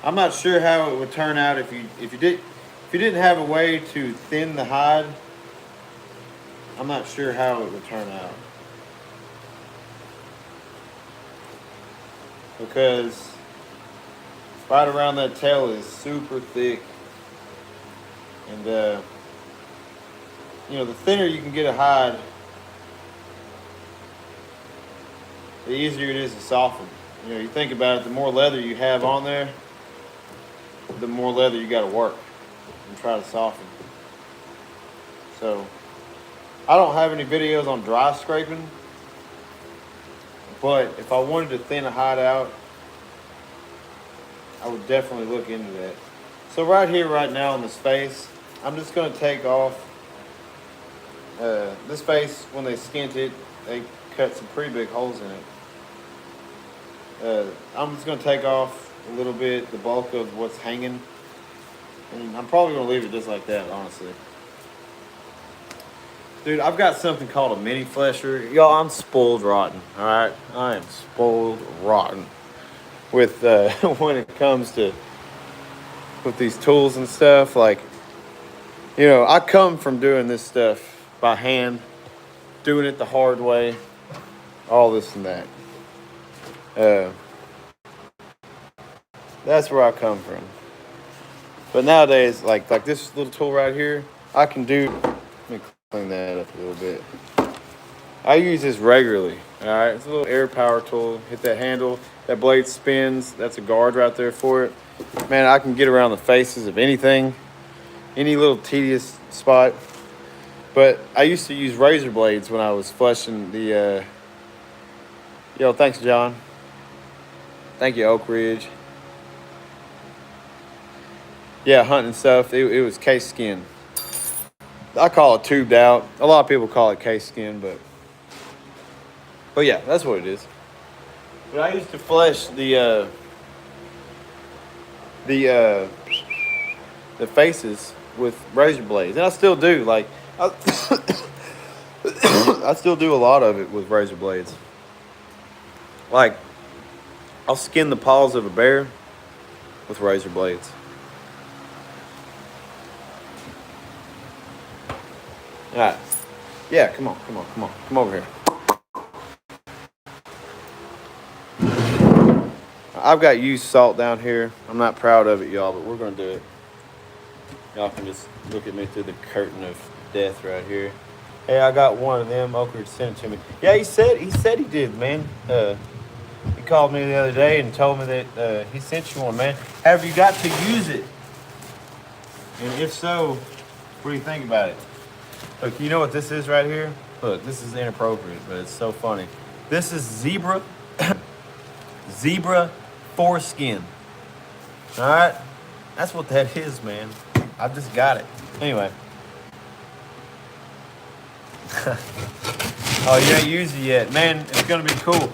I'm not sure how it would turn out if you didn't have a way to thin the hide. I'm not sure how it would turn out, because right around that tail is super thick, and the thinner you can get a hide, the easier it is to soften. You think about it, the more leather you have on there, the more leather you got to work and try to soften. So I don't have any videos on dry scraping, but if I wanted to thin a hide out, I would definitely look into that. So right here, right now on this face, I'm just going to take off this face. When they skinned it, they cut some pretty big holes in it. I'm just going to take off a little bit, the bulk of what's hanging, and I'm probably going to leave it just like that, honestly. Dude, I've got something called a mini flesher. Y'all, I'm spoiled rotten, all right? I am spoiled rotten with when it comes to with these tools and stuff. Like, I come from doing this stuff by hand, doing it the hard way, all this and that. That's where I come from. But nowadays, like this little tool right here, I can do. Let me clean that up a little bit. I use this regularly. All right, it's a little air power tool. Hit that handle, that blade spins. That's a guard right there for it. Man, I can get around the faces of anything, any little tedious spot. But I used to use razor blades when I was flushing the. Thanks, John. Thank you, Oak Ridge. Yeah, hunting stuff. It was case skin. I call it tubed out. A lot of people call it case skin, but yeah, that's what it is. But I used to flush the faces with razor blades, and I still do. Like, I still do a lot of it with razor blades. Like, I'll skin the paws of a bear with razor blades. All right. Yeah, come on. Come over here. I've got used salt down here. I'm not proud of it, y'all, but we're going to do it. Y'all can just look at me through the curtain of death right here. Hey, I got one of them. Oak Ridge sent it to me. Yeah, he said he did, man. He called me the other day and told me that he sent you one, man. Have you got to use it? And if so, what do you think about it? Look, you know what this is right here? Look, this is inappropriate, but it's so funny. This is zebra foreskin. All right? That's what that is, man. I just got it. Anyway,
Oh, you ain't used it yet. Man, it's gonna be cool.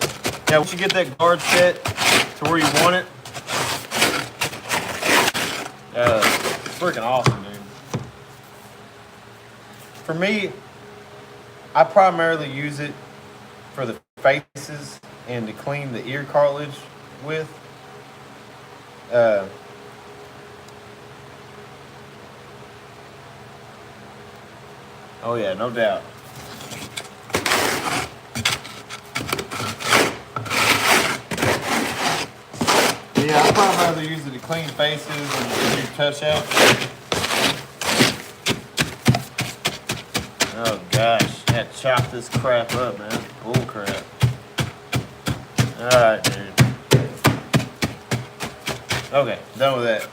Yeah, once you get that guard set to where you want it, it's freaking awesome, dude. For me, I primarily use it for the faces and to clean the ear cartilage with. Oh yeah, no doubt. Yeah, I primarily use it to clean faces and do touch out. Oh gosh, I had to chop this crap up, man. Bull crap. Alright, dude. Okay, done with that.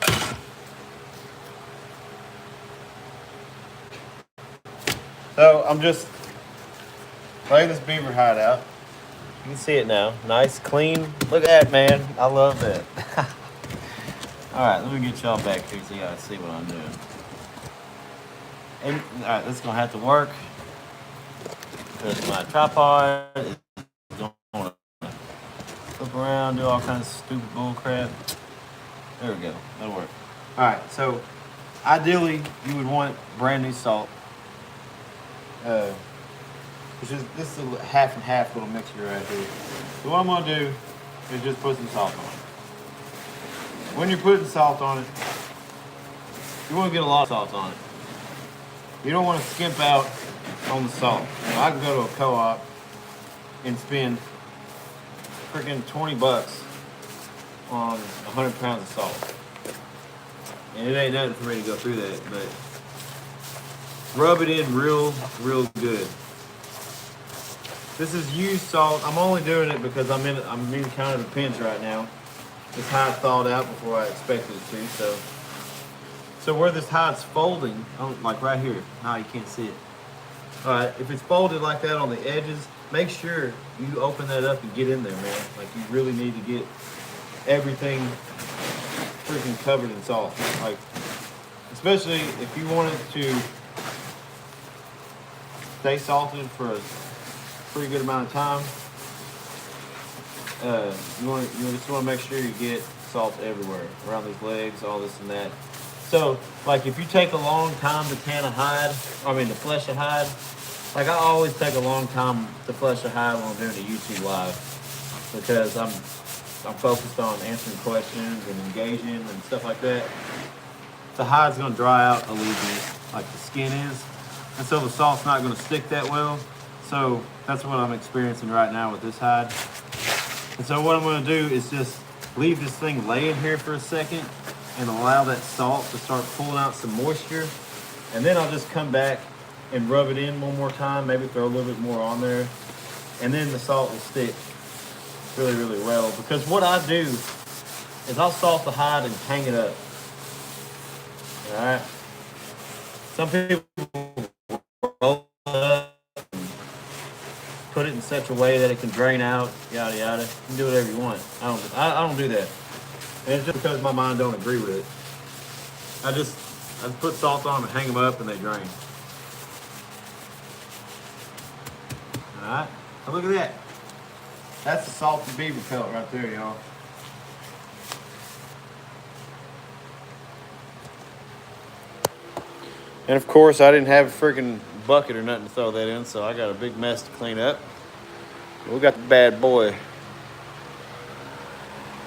So I'm just laying this beaver hide out. You can see it now. Nice, clean. Look at that, man. I love that. Alright, let me get y'all back here so you guys see what I'm doing. And alright, this is gonna have to work. Because my tripod is going to flip around, do all kinds of stupid bull crap. There we go. That'll work. Alright, so ideally you would want brand new salt. This is a half and half little mixture right here. So what I'm gonna do is just put some salt on it. When you're putting salt on it, you want to get a lot of salt on it. You don't want to skimp out on the salt. Now, I can go to a co-op and spend freaking $20 on 100 pounds of salt. And it ain't nothing for me to go through that, but rub it in real good. This is used salt. I'm only doing it because I'm in kind of a pinch right now. This hide thawed out before I expected it to, so where this hide's folding, like right here, you can't see it. All right, if it's folded like that on the edges, make sure you open that up and get in there, man. Like you really need to get everything freaking covered in salt. Like, especially if you want it to stay salted for a pretty good amount of time. You just want to make sure you get salt everywhere, around these legs, all this and that. So, like if you take a long time to tan a hide, to flesh a hide, like I always take a long time to flesh a hide when I'm doing a YouTube live, because I'm focused on answering questions and engaging and stuff like that. The hide's gonna dry out a little bit, like the skin is, and so the salt's not gonna stick that well. So that's what I'm experiencing right now with this hide. And so what I'm gonna do is just leave this thing laying here for a second and allow that salt to start pulling out some moisture. And then I'll just come back and rub it in one more time, maybe throw a little bit more on there. And then the salt will stick really well. Because what I do is I'll salt the hide and hang it up. All right. Some people roll it up, put it in such a way that it can drain out, yada yada. You can do whatever you want. I don't do that. And it's just because my mind don't agree with it. I just put salt on them and hang them up and they drain. All right. So look at that. That's a salted beaver pelt right there, y'all. And of course, I didn't have a freaking bucket or nothing to throw that in, so I got a big mess to clean up. We got the bad boy.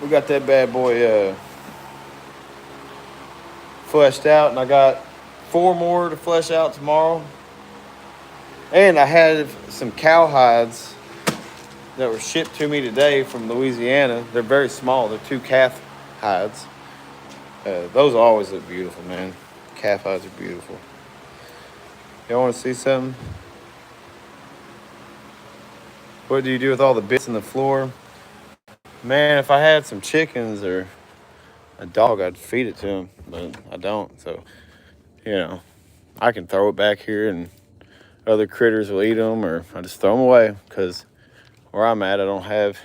We got that bad boy fleshed out, and I got 4 more to flesh out tomorrow. And I had some cow hides that were shipped to me today from Louisiana. They're very small. They're 2 calf hides. Those always look beautiful, man. Calf hides are beautiful. Y'all want to see something? What do you do with all the bits in the floor? Man, if I had some chickens or a dog, I'd feed it to them, but I don't. So, I can throw it back here and other critters will eat them, or I just throw them away because where I'm at, I don't have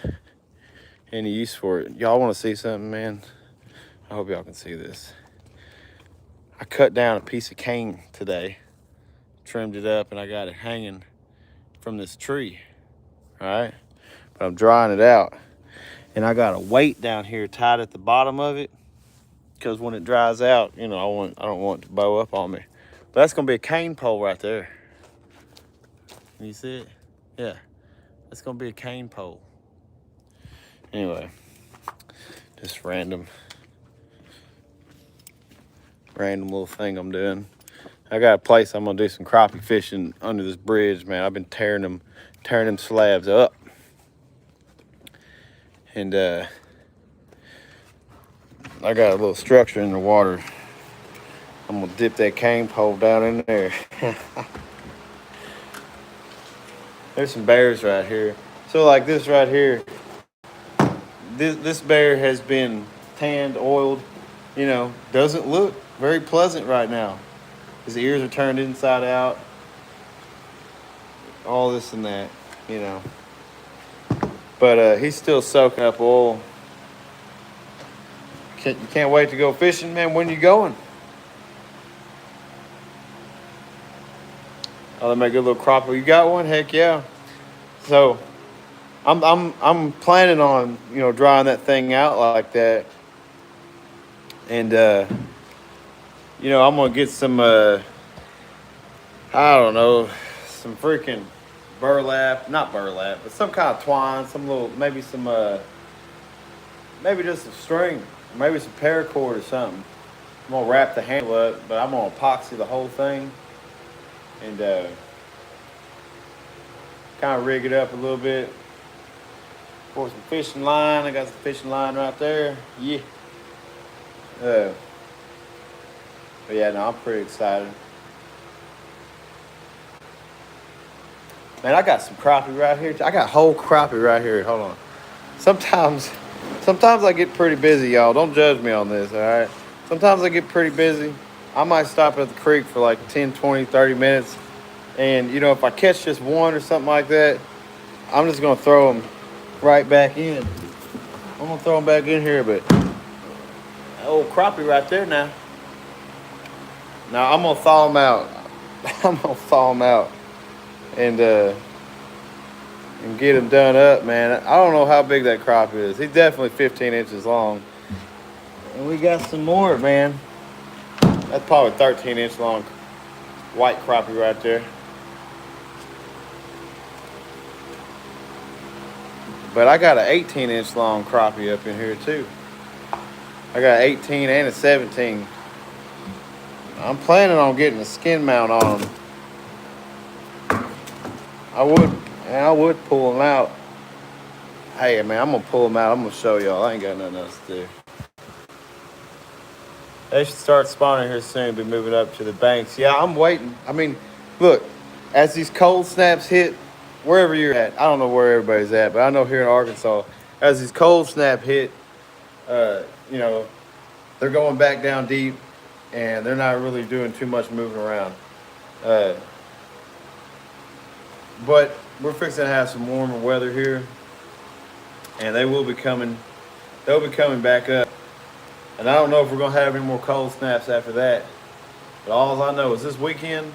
any use for it. Y'all want to see something, man? I hope y'all can see this. I cut down a piece of cane today, trimmed it up, and I got it hanging from this tree, all right? But I'm drying it out. And I got a weight down here tied at the bottom of it because when it dries out, you know, I don't want it to bow up on me. But that's gonna be a cane pole right there. Can you see it? Yeah, that's gonna be a cane pole. Anyway, just random little thing I'm doing. I got a place I'm gonna do some crappie fishing under this bridge, man. I've been tearing them slabs up. And I got a little structure in the water. I'm gonna dip that cane pole down in there. There's some bears right here. So like this right here, this bear has been tanned, oiled, you know, doesn't look very pleasant right now. His ears are turned inside out, all this and that, you know. But he's still soaking up oil. You can't wait to go fishing, man. When you going? Oh, they make a good little crappie. You got one? Heck yeah. So I'm planning on, you know, drying that thing out like that. And you know, I'm gonna get some I don't know, some freaking burlap, not burlap, but some kind of twine, some little, maybe some maybe just some string, maybe some paracord or something. I'm gonna wrap the handle up, but I'm gonna epoxy the whole thing and kind of rig it up a little bit. For some fishing line, I got some fishing line right there. Yeah. But yeah, no, I'm pretty excited. Man, I got some crappie right here. I got whole crappie right here. Hold on. Sometimes I get pretty busy, y'all. Don't judge me on this, all right? Sometimes I get pretty busy. I might stop at the creek for like 10, 20, 30 minutes. And, you know, if I catch just one or something like that, I'm just going to throw them right back in. I'm going to throw them back in here, but old crappie right there now. Now, I'm going to thaw them out. I'm going to thaw them out and get him done up, man. I don't know how big that crappie is. He's definitely 15 inches long. And we got some more, man. That's probably 13-inch long white crappie right there. But I got an 18-inch long crappie up in here too. I got 18 and a 17. I'm planning on getting a skin mount on them. I would pull them out. Hey, man, I'm going to pull them out. I'm going to show y'all. I ain't got nothing else to do. They should start spawning here soon. Be moving up to the banks. Yeah, I'm waiting. I mean, look, as these cold snaps hit, wherever you're at, I don't know where everybody's at, but I know here in Arkansas, as these cold snap hit, you know, they're going back down deep, and they're not really doing too much moving around. But we're fixing to have some warmer weather here, and they will be coming. They'll be coming back up, and I don't know if we're gonna have any more cold snaps after that. But all I know is this weekend,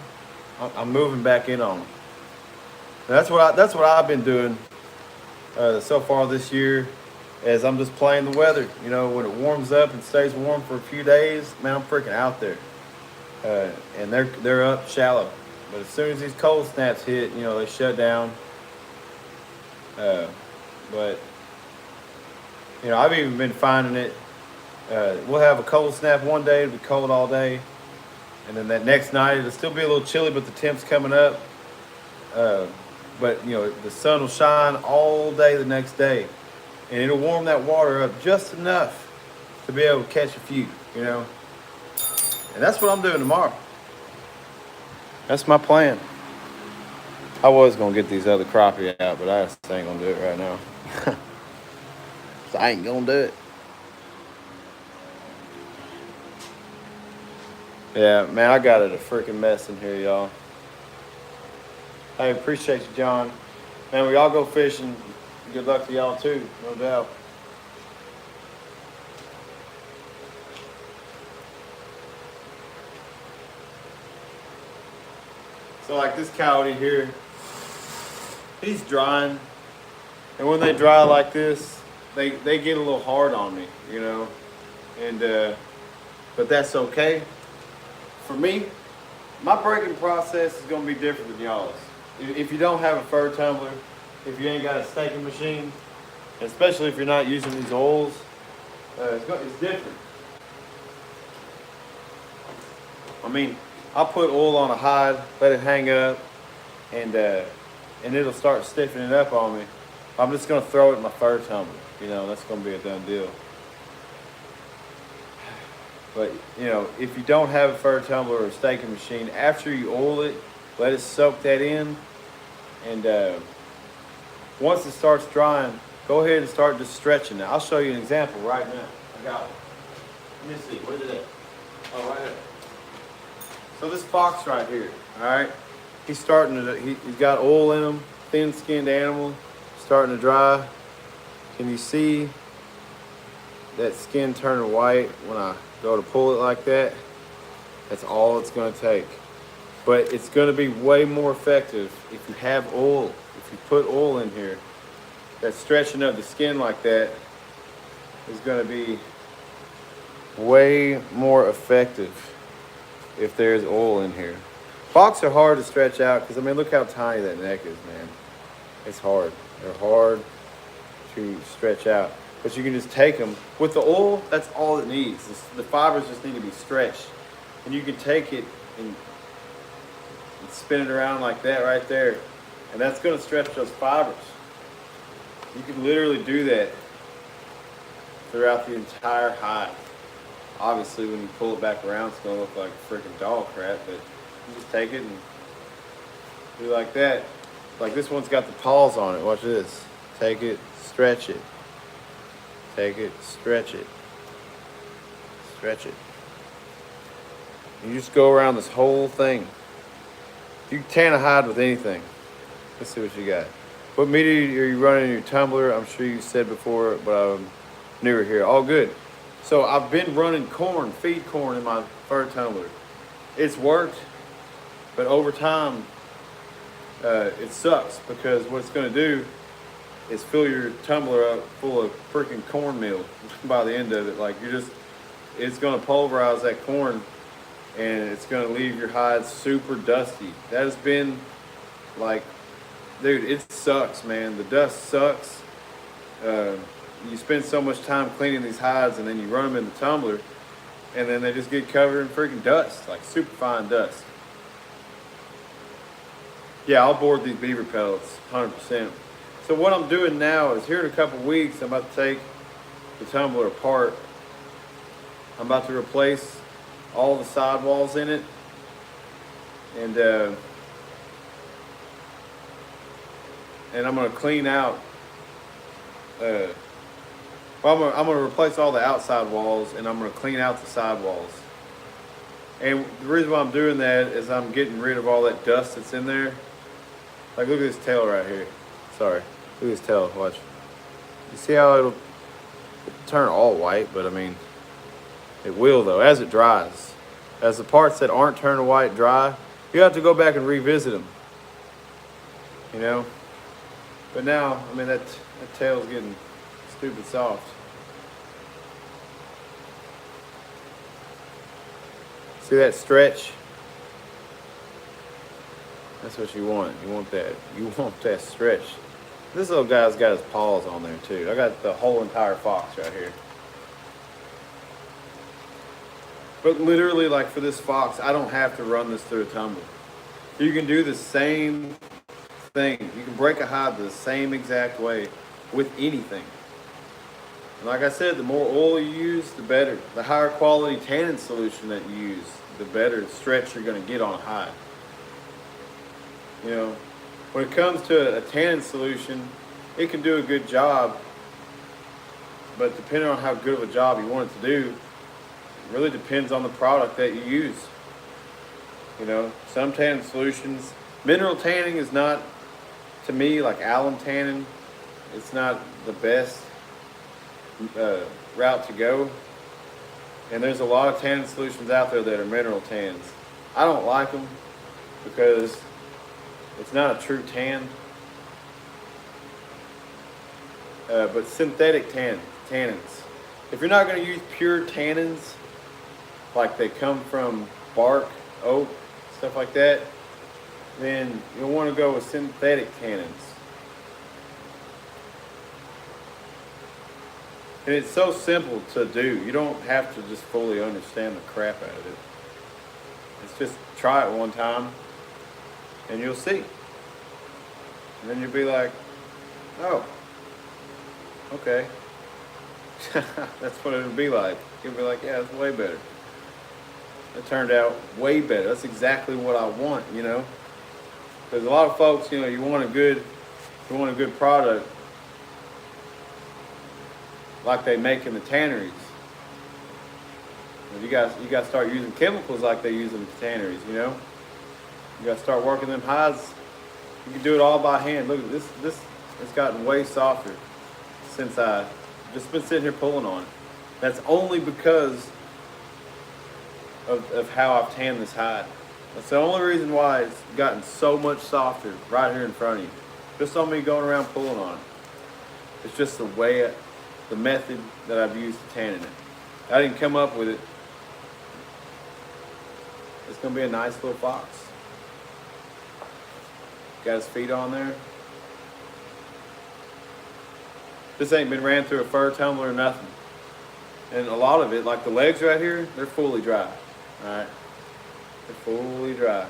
I'm moving back in on them. That's what I've been doing so far this year, is I'm just playing the weather. You know, when it warms up and stays warm for a few days, man, I'm freaking out there. And they're up shallow. But as soon as these cold snaps hit, you know, they shut down. But you know, I've even been finding it. We'll have a cold snap one day, it'll be cold all day, and then that next night it'll still be a little chilly, but the temp's coming up. But you know, the sun will shine all day the next day, and it'll warm that water up just enough to be able to catch a few, you know. And that's what I'm doing tomorrow. That's my plan. I was gonna get these other crappie out, but I just ain't gonna do it right now. So I ain't gonna do it. Yeah, man, I got it a freaking mess in here, y'all. I appreciate you, John. Man, we all go fishing. Good luck to y'all too, no doubt. So like this coyote here, he's drying, and when they dry like this, they get a little hard on me, you know, and but that's okay. For me, my breaking process is gonna be different than y'all's. If you don't have a fur tumbler, if you ain't got a staking machine, especially if you're not using these oils, it's different. I mean, I'll put oil on a hide, let it hang up, and it'll start stiffening up on me. I'm just gonna throw it in my fur tumbler. You know, that's gonna be a done deal. But you know, if you don't have a fur tumbler or a staking machine, after you oil it, let it soak that in, and once it starts drying, go ahead and start just stretching it. I'll show you an example right now. I got one. Let me see. Where's it at? Oh, right there. So this fox right here, all right, he's starting to, he's got oil in him, thin-skinned animal, starting to dry. Can you see that skin turning white when I go to pull it like that? That's all it's going to take. But it's going to be way more effective if you have oil, if you put oil in here. That stretching of the skin like that is going to be way more effective if there's oil in here. Fox are hard to stretch out because, I mean, look how tiny that neck is, man. It's hard. They're hard to stretch out. But you can just take them. With the oil, that's all it needs. The fibers just need to be stretched. And you can take it and spin it around like that right there. And that's going to stretch those fibers. You can literally do that throughout the entire hide. Obviously, when you pull it back around, it's going to look like freaking dog crap, but you just take it and do like that. Like this one's got the paws on it. Watch this. Take it, stretch it. Take it, stretch it. Stretch it. You just go around this whole thing. You can tan a hide with anything. Let's see what you got. What media are you running in your tumbler? I'm sure you said before, but I'm newer here. All good. So I've been running corn, feed corn in my fur tumbler. It's worked, but over time, it sucks because what it's going to do is fill your tumbler up full of freaking cornmeal by the end of it. Like it's going to pulverize that corn, and it's going to leave your hide super dusty. That has been like, dude, it sucks, man. The dust sucks. You spend so much time cleaning these hides, and then you run them in the tumbler, and then they just get covered in freaking dust, like super fine dust. Yeah, I'll board these beaver pellets, 100%. So what I'm doing now is here in a couple weeks, I'm about to take the tumbler apart. I'm about to replace all the sidewalls in it, and I'm going to clean out. I'm going to replace all the outside walls, and I'm going to clean out the side walls. And the reason why I'm doing that is I'm getting rid of all that dust that's in there. Like, look at this tail right here. Sorry. Look at this tail. Watch. You see how it'll turn all white? But, I mean, it will, though, as it dries. As the parts that aren't turning white dry, you have to go back and revisit them. You know? But now, I mean, that tail's getting stupid soft. See that stretch? That's what you want. You want that. You want that stretch. This little guy's got his paws on there too. I got the whole entire fox right here. But literally, like for this fox, I don't have to run this through a tumbler. You can do the same thing. You can break a hide the same exact way with anything. And like I said, the more oil you use, the better. The higher quality tannin solution that you use, the better stretch you're going to get on a hide. You know, when it comes to a tannin solution, it can do a good job, but depending on how good of a job you want it to do, it really depends on the product that you use. You know, some tannin solutions, mineral tanning is not, to me, like alum tannin, it's not the best route to go. And there's a lot of tannin solutions out there that are mineral tans. I don't like them because it's not a true tan.
but synthetic tannins. If you're not going to use pure tannins, like they come from bark, oak, stuff like that, then you'll want to go with synthetic tannins. And it's so simple to do. You don't have to just fully understand the crap out of it. It's just try it one time and you'll see. And then you'll be like, oh, okay. That's what it'll be like. You'll be like, yeah, it's way better. It turned out way better. That's exactly what I want, you know. Because a lot of folks, you know, you want a good product like they make in the tanneries. You got to start using chemicals like they use in the tanneries, you know. You got to start working them hides. You can do it all by hand. Look at this. This has gotten way softer since I just been sitting here pulling on it. That's only because of how I've tanned this hide. That's the only reason why it's gotten so much softer right here in front of you. Just on me going around pulling on it. It's just the method that I've used to tanning it. I didn't come up with it. It's gonna be a nice little fox. Got his feet on there. This ain't been ran through a fur tumbler or nothing. And a lot of it, like the legs right here, they're fully dry. Alright? They're fully dry.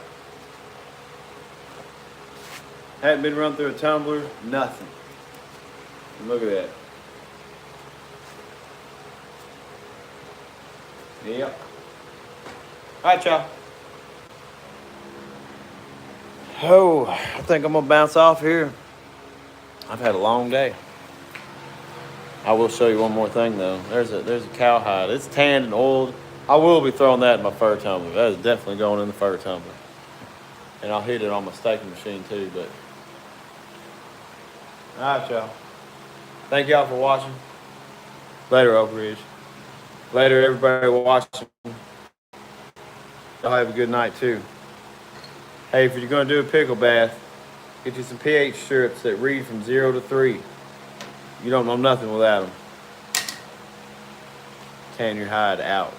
Hadn't been run through a tumbler, nothing. And look at that. Yep. Alright, y'all. Oh, I think I'm gonna bounce off here. I've had a long day. I will show you one more thing though. There's a cowhide. It's tanned and oiled. I will be throwing that in my fur tumbler. That is definitely going in the fur tumbler. And I'll hit it on my staking machine too, but. Alright, y'all. Thank y'all for watching. Later, Oak Ridge. Later, everybody watching. Y'all have a good night too. Hey, if you're gonna do a pickle bath, get you some pH strips that read from 0 to 3. You don't know nothing without them. Tan your hide out.